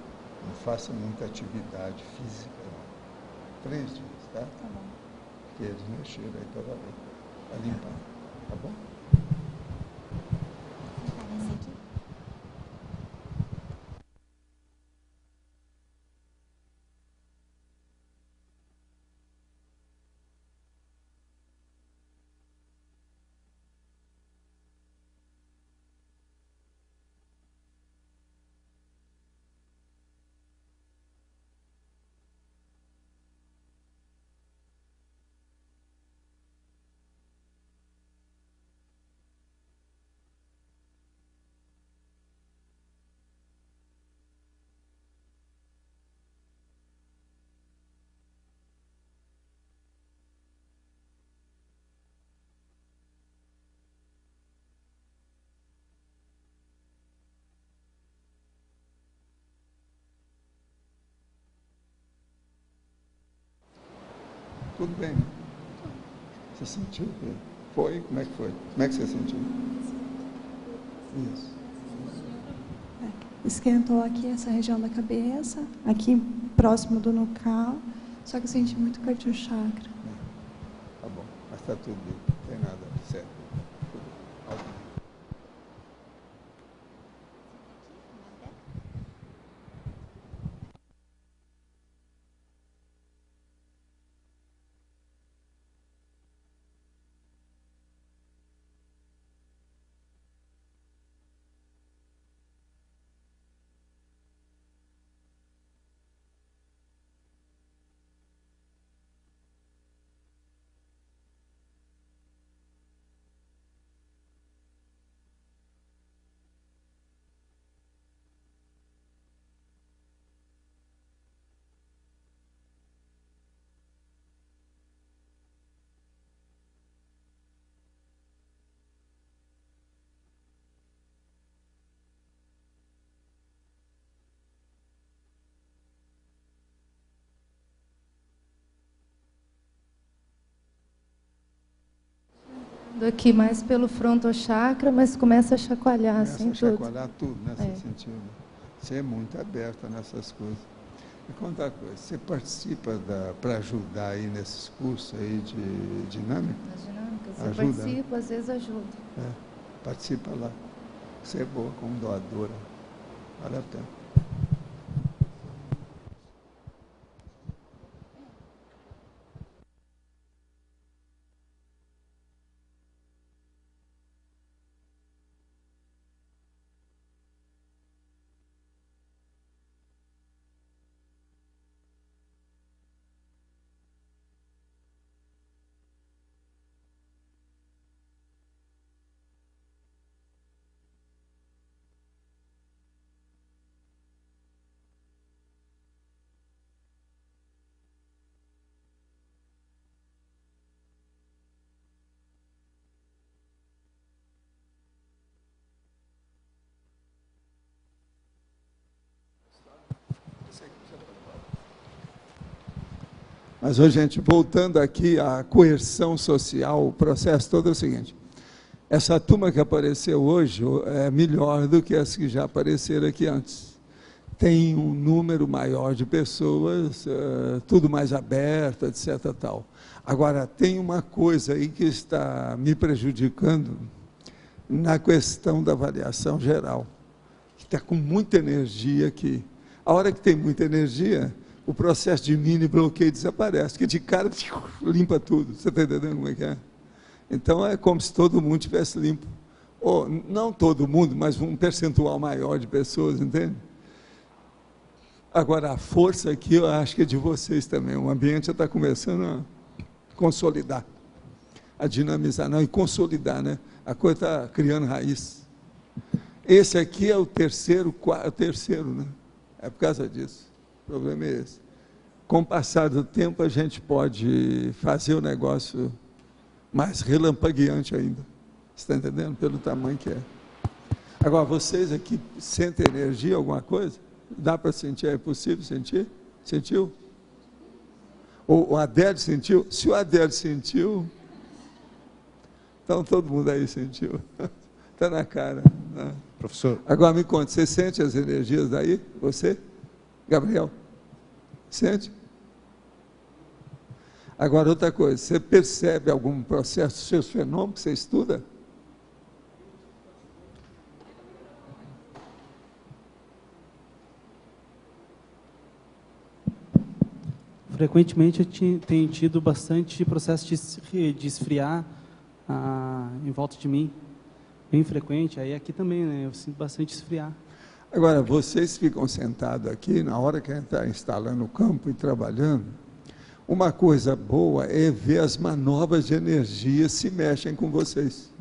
Não faça muita atividade física, não. 3 dias, tá? Tá bom. Porque eles mexeram aí toda vez. Vai limpar. Tá bom? tudo bem, né? Você sentiu? Foi? Como é que foi? Como é que você sentiu? Isso. Esquentou aqui essa região da cabeça, aqui próximo do nucal, só que eu senti muito cardio-chakra. Tá bom, mas está tudo bem, não tem nada sério. Aqui mais pelo frontochakra, mas começa a chacoalhar assim tudo. Chacoalhar tudo, né? Você sentiu, né? Você é muito aberta nessas coisas. Me conta uma coisa, você participa para ajudar aí nesses cursos aí de dinâmica? As dinâmicas, eu ajuda, participo, às vezes ajudo. Participa lá. Você é boa como doadora. Vale a pena. Mas, hoje, gente, voltando aqui à coerção social, o processo todo é o seguinte. Essa turma que apareceu hoje é melhor do que as que já apareceram aqui antes. Tem um número maior de pessoas, tudo mais aberto, etc. Tal. Agora, tem uma coisa aí que está me prejudicando na questão da avaliação geral, que está com muita energia aqui. A hora que tem muita energia, o processo de mini bloqueio desaparece, que de cara limpa tudo. Você está entendendo como é que é? Então, é como se todo mundo tivesse limpo. Ou, não todo mundo, mas um percentual maior de pessoas, entende? Agora, a força aqui, eu acho que é de vocês também. O ambiente já está começando a consolidar, a dinamizar, não, e consolidar, né? A coisa está criando raiz. Esse aqui é o terceiro, né? É por causa disso. O problema é esse. Com o passar do tempo, a gente pode fazer o negócio mais relampagueante ainda. Você está entendendo? Pelo tamanho que é. Agora, vocês aqui sentem energia, alguma coisa? Dá para sentir? É possível sentir? Sentiu? O Adélio sentiu? Se o Adélio sentiu, então todo mundo aí sentiu. Está na cara. Né? Professor. Agora me conta, você sente as energias daí? Você? Gabriel? Sente? Agora, outra coisa, você percebe algum processo, seus fenômenos que você estuda? Frequentemente eu tenho tido bastante processo de esfriar em volta de mim, bem frequente. Aí aqui também, né, eu sinto bastante esfriar. Agora, vocês ficam sentados aqui, na hora que a gente está instalando o campo e trabalhando, uma coisa boa é ver as manobras de energia se mexem com vocês.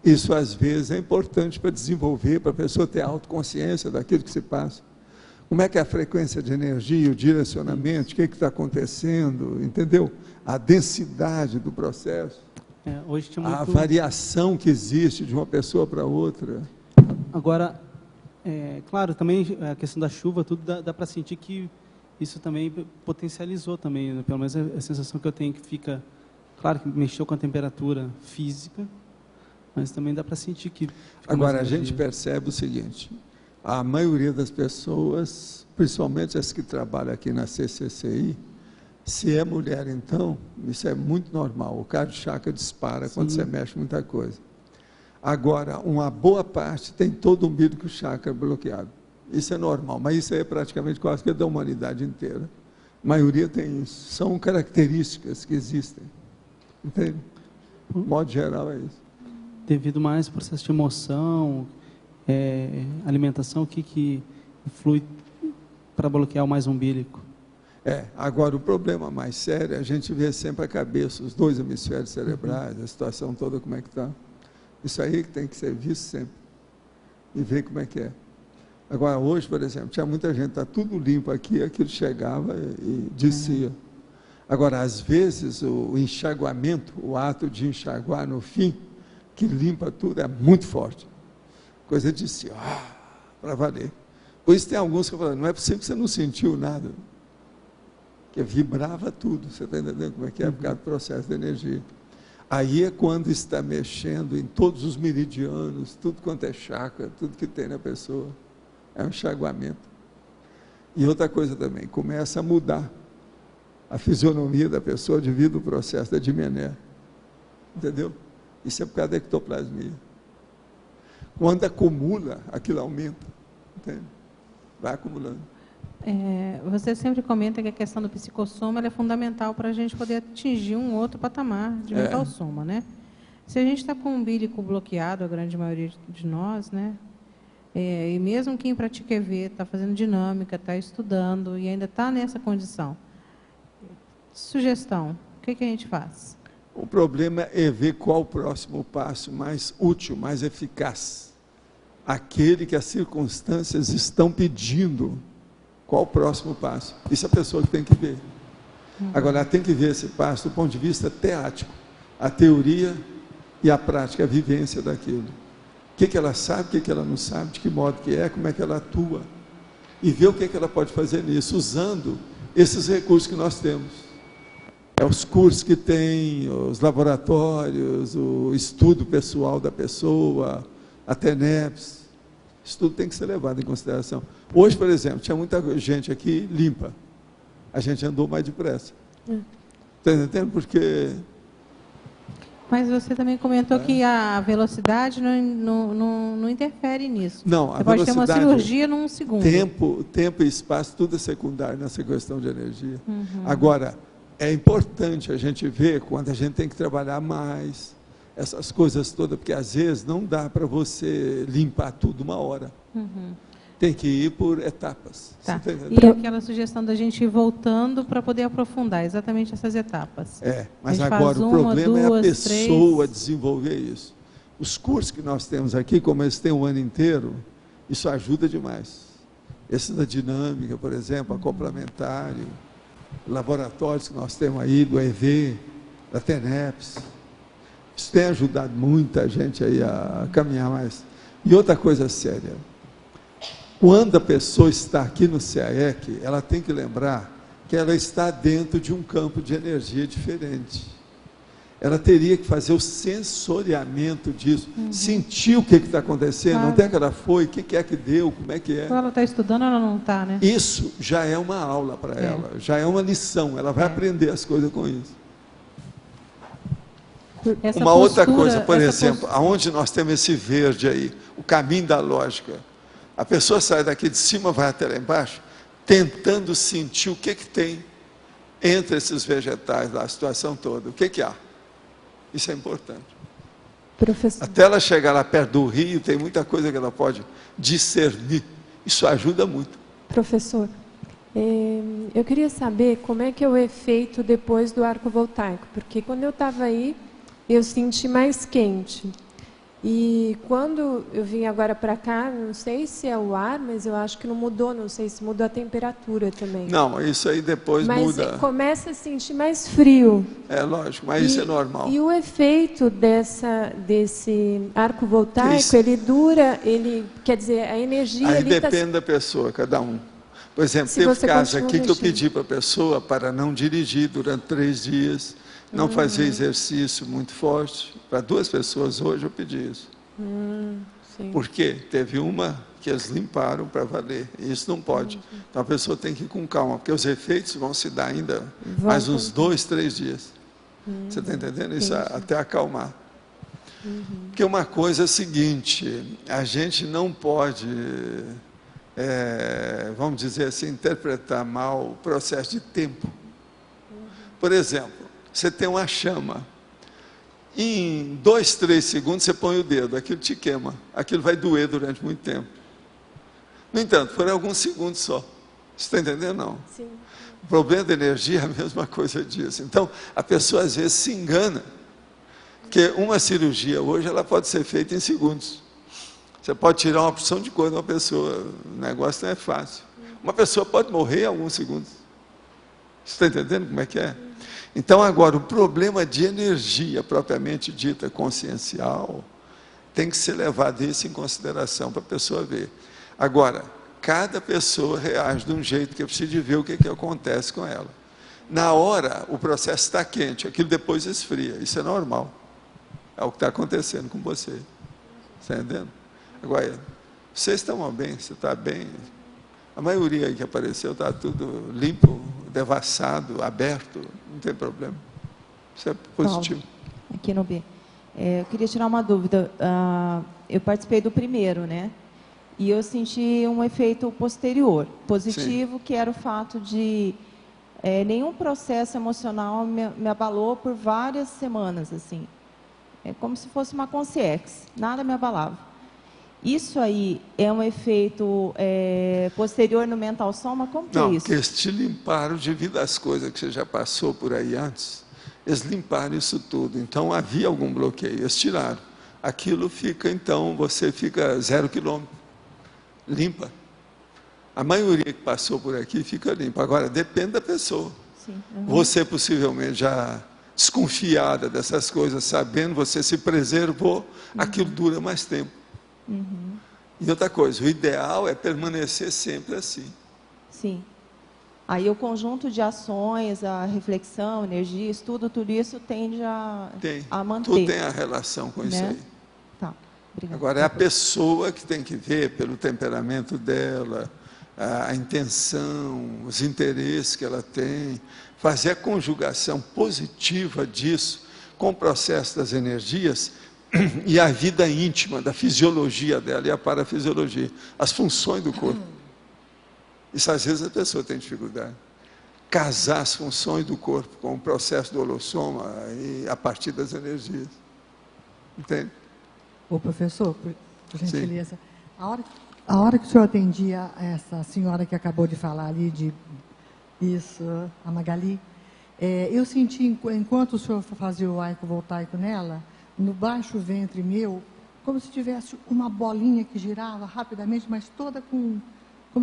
Isso, às vezes, é importante para desenvolver, para a pessoa ter autoconsciência daquilo que se passa. Como é que é a frequência de energia, o direcionamento, o que está acontecendo, entendeu? A densidade do processo, hoje tinha a variação que existe de uma pessoa para outra. Agora, claro, também a questão da chuva, tudo dá para sentir que isso também potencializou também, né? Pelo menos a sensação que eu tenho que fica, claro que mexeu com a temperatura física, mas também dá para sentir que... Agora, a gente percebe o seguinte, a maioria das pessoas, principalmente as que trabalham aqui na CCCI, se é mulher, então, isso é muito normal, o cardio chakra dispara quando você mexe muita coisa. Agora, uma boa parte tem todo o umbilical chakra bloqueado. Isso é normal, mas isso é praticamente quase que da humanidade inteira. A maioria tem isso. São características que existem. Entende? De modo geral, é isso. Devido mais ao processo de emoção, alimentação, o que influi para bloquear o mais umbilical? Agora, o problema mais sério, a gente vê sempre a cabeça, os 2 hemisférios cerebrais, a situação toda, como é que está. Isso aí que tem que ser visto sempre. E ver como é que é. Agora, hoje, por exemplo, tinha muita gente, está tudo limpo aqui, aquilo chegava e descia. Agora, às vezes, o enxaguamento, o ato de enxaguar no fim, que limpa tudo, é muito forte. Coisa de si, para valer. Por isso tem alguns que falam, não é possível que você não sentiu nada. Porque vibrava tudo, você está entendendo como é que é? Por causa do processo de energia. Aí é quando está mexendo em todos os meridianos, tudo quanto é chakra, tudo que tem na pessoa. É um enxaguamento. E outra coisa também, começa a mudar a fisionomia da pessoa devido ao processo da dimené. Entendeu? Isso é por causa da ectoplasmia. Quando acumula, aquilo aumenta. Entende? Vai acumulando. Você sempre comenta que a questão do psicossoma é fundamental para a gente poder atingir um outro patamar de mental soma, né? Se a gente está com o umbilical bloqueado, a grande maioria de nós, né? E mesmo quem pratica EV, está fazendo dinâmica, está estudando e ainda está nessa condição. Sugestão, o que a gente faz? O problema é ver qual o próximo passo mais útil, mais eficaz. Aquele que as circunstâncias estão pedindo. Qual o próximo passo? Isso é a pessoa que tem que ver. Agora, ela tem que ver esse passo do ponto de vista teático. A teoria e a prática, a vivência daquilo. O que ela sabe, o que ela não sabe, de que modo que é, como é que ela atua. E ver o que ela pode fazer nisso, usando esses recursos que nós temos. Os cursos que tem, os laboratórios, o estudo pessoal da pessoa, a TENEPS. Isso tudo tem que ser levado em consideração. Hoje, por exemplo, tinha muita gente aqui limpa. A gente andou mais depressa. Está entendendo? Porque... Mas você também comentou que a velocidade não interfere nisso. Não, você pode ter uma cirurgia num segundo. Tempo e espaço, tudo é secundário nessa questão de energia. Agora, é importante a gente ver quando a gente tem que trabalhar mais, essas coisas todas, porque às vezes não dá para você limpar tudo uma hora. Tem que ir por etapas. Tá. E aquela sugestão da gente ir voltando para poder aprofundar exatamente essas etapas. Mas agora o problema é a pessoa desenvolver isso. Os cursos que nós temos aqui, como eles têm o ano inteiro, isso ajuda demais. Esse da dinâmica, por exemplo, acoplamentário, laboratórios que nós temos aí, do EV, da TENEPS. Isso tem ajudado muita gente aí a caminhar mais. E outra coisa séria, quando a pessoa está aqui no CAEC, ela tem que lembrar que ela está dentro de um campo de energia diferente. Ela teria que fazer o sensoriamento disso, sentir o que está acontecendo, onde é que ela foi, o que é que deu, como é que é. Quando ela está estudando, ela não está, né? Isso já é uma aula para ela, já é uma lição, ela vai aprender as coisas com isso. Uma outra coisa, por exemplo, aonde nós temos esse verde aí, o caminho da lógica. A pessoa sai daqui de cima, vai até lá embaixo, tentando sentir o que tem entre esses vegetais lá, a situação toda. O que há? Isso é importante. Professor. Até ela chegar lá perto do rio, tem muita coisa que ela pode discernir. Isso ajuda muito. Professor, eu queria saber como é que é o efeito depois do arco voltaico, porque quando eu estava aí, eu senti mais quente. E quando eu vim agora para cá, não sei se é o ar, mas eu acho que não mudou, não sei se mudou a temperatura também. Não, isso aí depois muda. Mas começa a sentir mais frio. É lógico, mas isso é normal. E o efeito desse arco voltaico, ele dura, quer dizer, a energia... Aí depende da pessoa, cada um. Por exemplo, teve casos aqui que eu pedi para a pessoa para não dirigir durante 3 dias, não fazer exercício muito forte. Para 2 pessoas hoje eu pedi isso. Sim. Por quê? Teve uma que eles limparam para valer. E isso não pode. Então a pessoa tem que ir com calma, porque os efeitos vão se dar ainda mais uns 2, 3 dias. Você está entendendo? Isso até acalmar. Porque uma coisa é a seguinte, a gente não pode, vamos dizer assim, interpretar mal o processo de tempo. Por exemplo, você tem uma chama, em 2, 3 segundos você põe o dedo, aquilo te queima, aquilo vai doer durante muito tempo. No entanto, foram alguns segundos só. Você está entendendo? Não. Sim. O problema da energia é a mesma coisa disso. Então, a pessoa às vezes se engana. Porque uma cirurgia hoje ela pode ser feita em segundos. Você pode tirar uma porção de coisa de uma pessoa, o negócio não é fácil. Uma pessoa pode morrer em alguns segundos. Você está entendendo como é que é? Então agora, o problema de energia propriamente dita consciencial tem que ser levado isso em consideração para a pessoa ver. Agora, cada pessoa reage de um jeito que eu preciso de ver o que acontece com ela. Na hora, o processo está quente, aquilo depois esfria, isso é normal. É o que está acontecendo com você. Está entendendo? Agora, vocês estão bem, você está bem. A maioria aí que apareceu está tudo limpo, devassado, aberto, não tem problema. Isso é positivo. Paulo, aqui no B. Eu queria tirar uma dúvida. Eu participei do primeiro, né? E eu senti um efeito posterior, positivo, sim, que era o fato de nenhum processo emocional me abalou por várias semanas, assim. É como se fosse uma consciência, nada me abalava. Isso aí é um efeito posterior no mental soma? Como que é isso? Não, porque eles te limparam devido às coisas que você já passou por aí antes. Eles limparam isso tudo. Então, havia algum bloqueio, eles tiraram. Aquilo fica, então, você fica 0 quilômetro. Limpa. A maioria que passou por aqui fica limpa. Agora, depende da pessoa. Sim. Você, possivelmente, já desconfiada dessas coisas, sabendo, você se preservou, aquilo dura mais tempo. E outra coisa, o ideal é permanecer sempre assim. Sim. Aí o conjunto de ações, a reflexão, energia, estudo, tudo isso tende a manter. Tudo tem a relação com isso aí. Tá. Obrigada. Agora, é a pessoa que tem que ver pelo temperamento dela, a intenção, os interesses que ela tem, fazer a conjugação positiva disso com o processo das energias e a vida íntima, da fisiologia dela e a parafisiologia, as funções do corpo. Isso às vezes a pessoa tem dificuldade. Casar as funções do corpo com o processo do holossoma e a partir das energias. Entende? Ô professor, por gentileza, a hora que o senhor atendia essa senhora que acabou de falar ali, a Magali, eu senti, enquanto o senhor fazia o arco voltaico nela, no baixo ventre meu, como se tivesse uma bolinha que girava rapidamente, mas toda como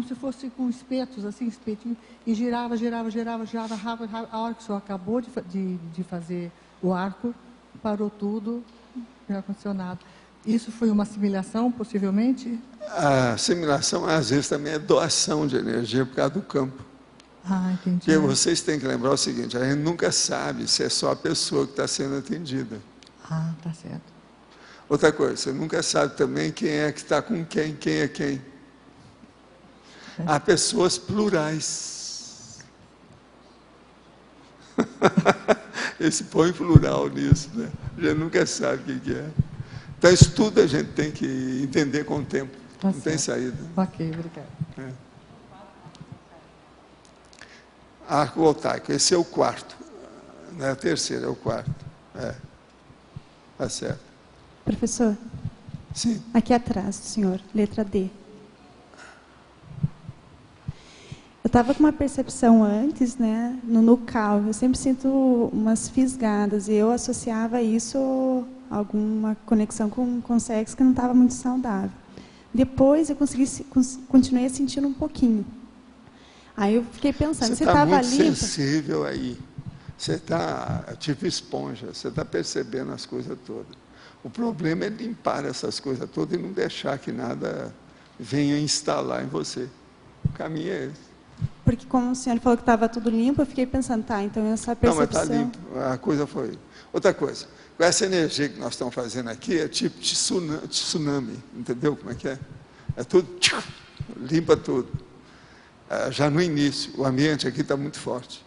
se fosse com espetos, assim, espetinho, e girava rápido. A hora que o senhor acabou de fazer o arco, parou tudo, não aconteceu nada. Isso foi uma assimilação, possivelmente? A assimilação, às vezes, também é doação de energia por causa do campo. Ah, entendi. Porque vocês têm que lembrar o seguinte, a gente nunca sabe se é só a pessoa que está sendo atendida. Ah, tá certo. Outra coisa, você nunca sabe também quem é que está com quem é quem. Há pessoas plurais. Esse põe plural nisso, né? A gente nunca sabe o que é. Então, isso tudo a gente tem que entender com o tempo. Tá não certo. tem saída. Ok, obrigada. Arco voltaico, esse é o quarto. Não é o terceiro, é o quarto. Tá certo. Professor? Sim. Aqui atrás do senhor, letra D. Eu estava com uma percepção antes, né, no nucal. Eu sempre sinto umas fisgadas e eu associava isso a alguma conexão com sexo que não estava muito saudável. Depois eu continuei sentindo um pouquinho. Aí eu fiquei pensando, você estava muito limpa? Sensível aí. Você está tipo esponja, você está percebendo as coisas todas. O problema é limpar essas coisas todas e não deixar que nada venha instalar em você. O caminho é esse. Porque como o senhor falou que estava tudo limpo, eu fiquei pensando, tá, então essa Não, mas percepção... está limpo. A coisa foi... Outra coisa, com essa energia que nós estamos fazendo aqui, é tipo de tsunami, entendeu como é que é? É tudo, limpa tudo. Já no início, o ambiente aqui está muito forte.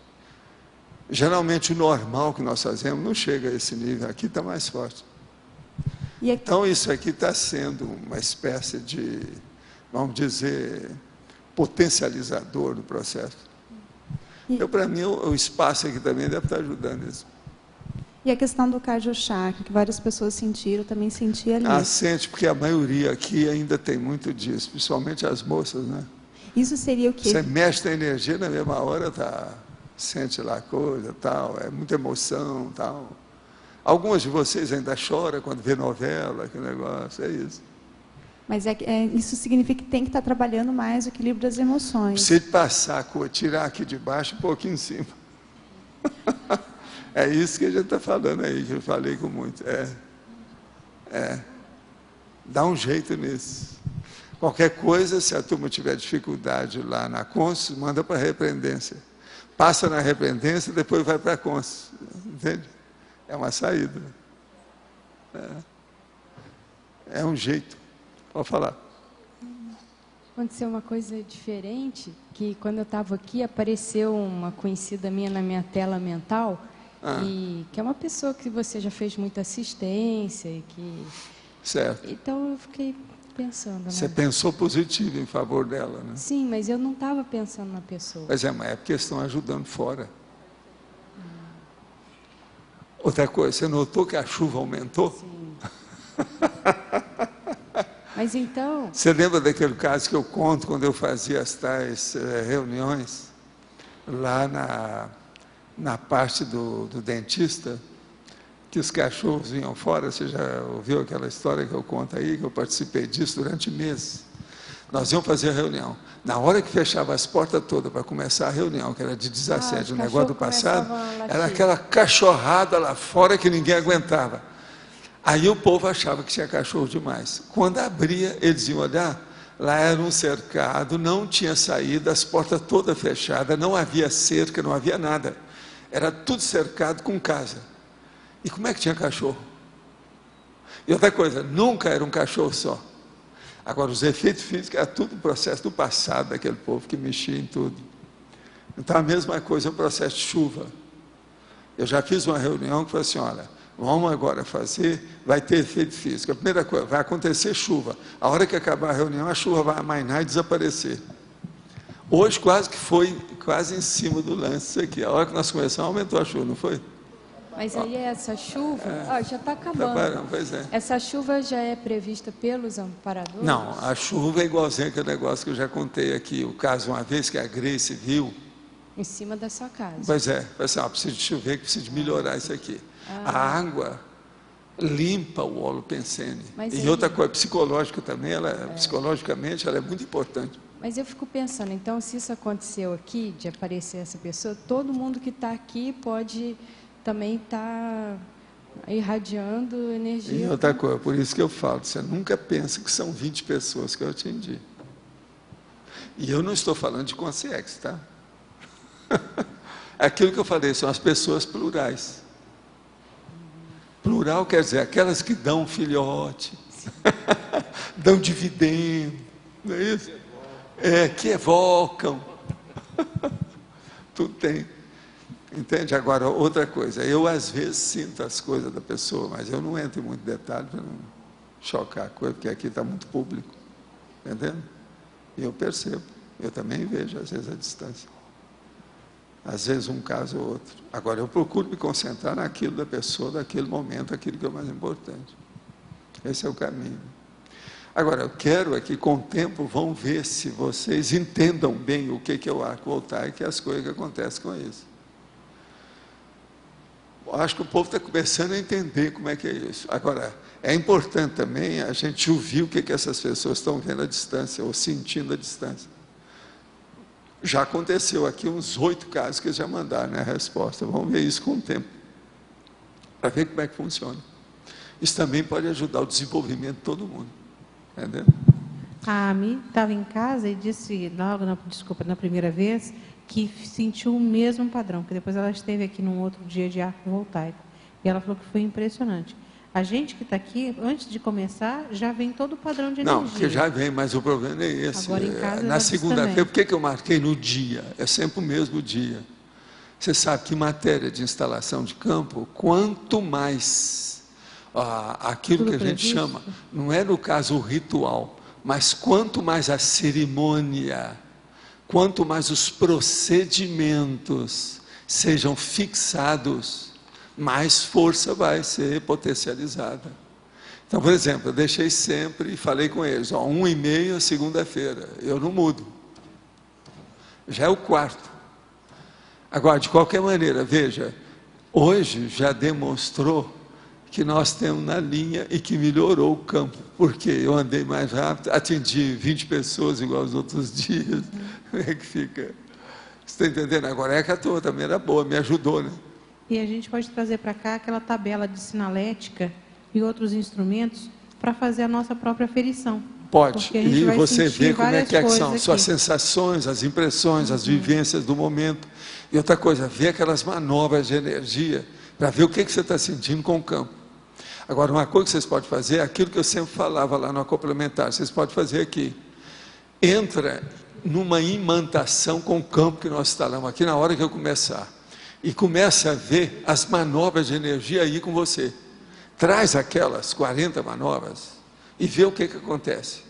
Geralmente o normal que nós fazemos não chega a esse nível, aqui está mais forte. Então isso aqui está sendo uma espécie de, vamos dizer, potencializador do processo. Então, para mim, o espaço aqui também deve estar ajudando isso. E a questão do cardio-chakra, que várias pessoas sentiram, também senti ali. Sente, porque a maioria aqui ainda tem muito disso, principalmente as moças, né? Isso seria o quê? Você mexe na energia, na mesma hora sente lá a coisa, tal, é muita emoção, tal. Algumas de vocês ainda choram quando vê novela, aquele negócio, é isso. Mas isso significa que tem que estar trabalhando mais o equilíbrio das emoções. Precisa passar a cor, tirar aqui de baixo um pouquinho em cima. É isso que a gente está falando aí, que eu falei com muito. Dá um jeito nisso. Qualquer coisa, se a turma tiver dificuldade lá na Consul, manda para a repreendência. Passa na repreendência, depois vai para a Consul. Entende? É uma saída. É um jeito. Pode falar. Aconteceu uma coisa diferente, que quando eu estava aqui, apareceu uma conhecida minha na minha tela mental, que é uma pessoa que você já fez muita assistência e que... Certo. Então eu fiquei pensando... Você pensou positivo em favor dela, né? Sim, mas eu não estava pensando na pessoa. Mas é porque estão ajudando fora. Outra coisa, você notou que a chuva aumentou? Sim. Mas então... Você lembra daquele caso que eu conto quando eu fazia as tais reuniões lá na parte do dentista, que os cachorros vinham fora? Você já ouviu aquela história que eu conto aí, que eu participei disso durante meses? Nós íamos fazer a reunião. Na hora que fechava as portas todas para começar a reunião, que era de 17, o negócio do passado, era aquela cachorrada lá fora que ninguém aguentava. Aí o povo achava que tinha cachorro demais. Quando abria, eles iam olhar, lá era um cercado, não tinha saída, as portas todas fechadas, não havia cerca, não havia nada. Era tudo cercado com casa. E como é que tinha cachorro? E outra coisa, nunca era um cachorro só. Agora, os efeitos físicos era tudo o processo do passado daquele povo que mexia em tudo. Então, a mesma coisa é o processo de chuva. Eu já fiz uma reunião que falou assim, olha, vamos agora fazer, vai ter efeito físico. A primeira coisa, vai acontecer chuva. A hora que acabar a reunião, a chuva vai amainar e desaparecer. Hoje quase que foi, quase em cima do lance aqui. A hora que nós começamos, aumentou a chuva, não foi? Mas aí essa chuva, já está acabando. Pois é. Essa chuva já é prevista pelos amparadores? Não, a chuva é igualzinho aquele negócio que eu já contei aqui. O caso, uma vez que a Grace viu... Em cima da sua casa. Pois é, precisa de chover, que precisa de melhorar isso aqui. A água limpa o holopensene. E outra coisa, psicológica também, psicologicamente, ela é muito importante. Mas eu fico pensando, então, se isso aconteceu aqui, de aparecer essa pessoa, todo mundo que está aqui pode também estar irradiando energia. E outra coisa, por isso que eu falo, você nunca pensa que são 20 pessoas que eu atendi. E eu não estou falando de consciência, tá? Aquilo que eu falei, são as pessoas plurais. Plural quer dizer aquelas que dão filhote, dão dividendo, não é isso? Que evocam. Tudo tem. Entende? Agora, outra coisa, eu às vezes sinto as coisas da pessoa, mas eu não entro em muito detalhe para não chocar a coisa, porque aqui está muito público. Entendendo? E eu percebo, eu também vejo às vezes a distância. Às vezes um caso ou outro. Agora, eu procuro me concentrar naquilo da pessoa, daquele momento, aquilo que é o mais importante. Esse é o caminho. Agora, eu quero é que com o tempo vão ver se vocês entendam bem o que é o arco voltaico e as coisas que acontecem com isso. Acho que o povo está começando a entender como é que é isso. Agora, é importante também a gente ouvir o que essas pessoas estão vendo à distância, ou sentindo à distância. Já aconteceu aqui uns 8 casos que eles já mandaram, né, a resposta. Vamos ver isso com o tempo, para ver como é que funciona. Isso também pode ajudar o desenvolvimento de todo mundo. Entendeu? A Ami estava em casa e disse, logo, na primeira vez, que sentiu o mesmo padrão, que depois ela esteve aqui num outro dia de arco voltaico. E ela falou que foi impressionante. A gente que está aqui, antes de começar, já vem todo o padrão de energia. Não, que já vem, mas o problema é esse. Agora em casa na segunda-feira, por que eu marquei no dia? É sempre o mesmo dia. Você sabe que em matéria de instalação de campo, quanto mais aquilo que a gente chama, não é no caso o ritual, mas quanto mais a cerimônia, quanto mais os procedimentos sejam fixados, mais força vai ser potencializada. Então, por exemplo, eu deixei sempre e falei com eles, 1h30 segunda-feira, eu não mudo. Já é o quarto. Agora, de qualquer maneira, veja, hoje já demonstrou que nós temos na linha e que melhorou o campo, porque eu andei mais rápido, atendi 20 pessoas igual aos outros dias. Como é que fica? Você está entendendo? Agora é que a tua também era boa, me ajudou, né? E a gente pode trazer para cá aquela tabela de sinalética e outros instrumentos para fazer a nossa própria aferição. Pode, e você vê como é que são aqui. Suas sensações, as impressões, as vivências do momento. E outra coisa, ver aquelas manobras de energia, para ver o que você está sentindo com o campo. Agora, uma coisa que vocês podem fazer, é aquilo que eu sempre falava lá no complementar, vocês podem fazer aqui. Entra numa imantação com o campo que nós instalamos aqui na hora que eu começar. E começa a ver as manobras de energia aí com você. Traz aquelas 40 manobras e vê o que acontece.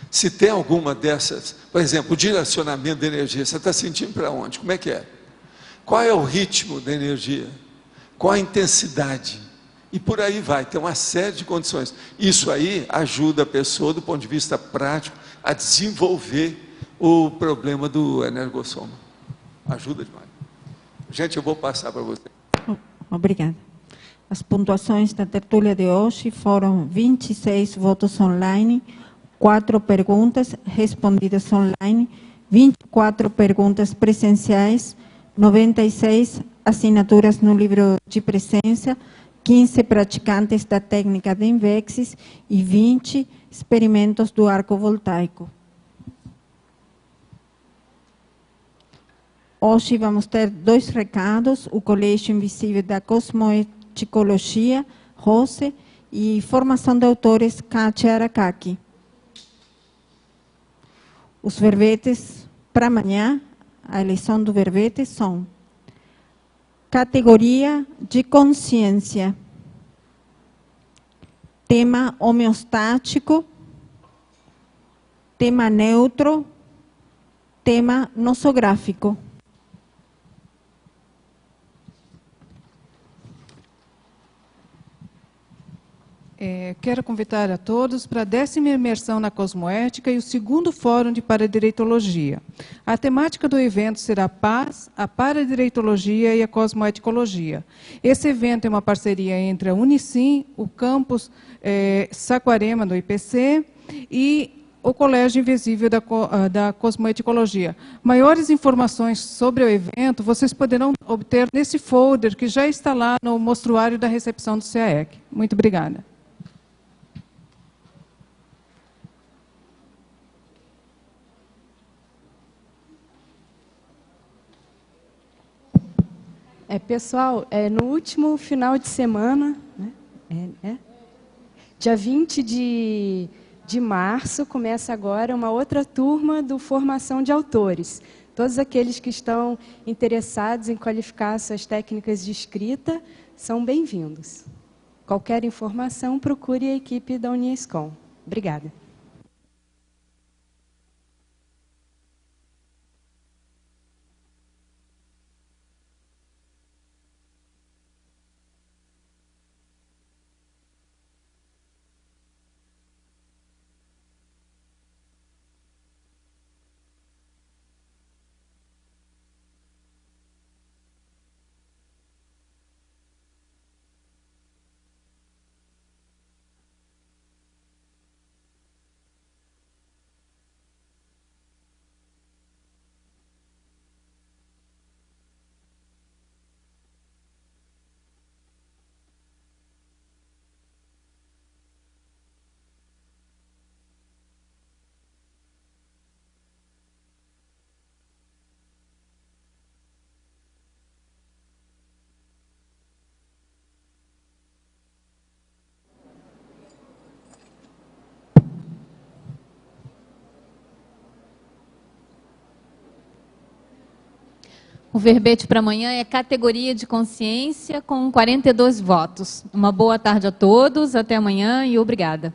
Se tem alguma dessas, por exemplo, o direcionamento da energia, você está sentindo para onde? Como é que é? Qual é o ritmo da energia? Qual a intensidade? E por aí vai, tem uma série de condições. Isso aí ajuda a pessoa, do ponto de vista prático, a desenvolver o problema do energossoma. Ajuda demais. Gente, eu vou passar para você. Obrigada. As pontuações da tertúlia de hoje foram 26 votos online, 4 perguntas respondidas online, 24 perguntas presenciais, 96 assinaturas no livro de presença, 15 praticantes da técnica de Invexis e 20 experimentos do arco voltaico. Hoje vamos ter 2 recados, o Colégio Invisível da Cosmoeticologia, Rose, e formação de autores, Kátia Arakaki. Os verbetes para amanhã, a eleição do verbete são categoria de consciência, tema homeostático, tema neutro, tema nosográfico. Quero convidar a todos para a 10ª imersão na cosmoética e o 2º fórum de paradireitologia. A temática do evento será a paz, a paradireitologia e a cosmoeticologia. Esse evento é uma parceria entre a Unicim, o campus Saquarema do IPC e o Colégio Invisível da Cosmoeticologia. Maiores informações sobre o evento vocês poderão obter nesse folder que já está lá no mostruário da recepção do CAEC. Muito obrigada. Pessoal, no último final de semana, né, dia 20 de março, começa agora uma outra turma do Formação de Autores. Todos aqueles que estão interessados em qualificar suas técnicas de escrita são bem-vindos. Qualquer informação, procure a equipe da Uniescom. Obrigada. O verbete para amanhã é categoria de consciência com 42 votos. Uma boa tarde a todos, até amanhã e obrigada.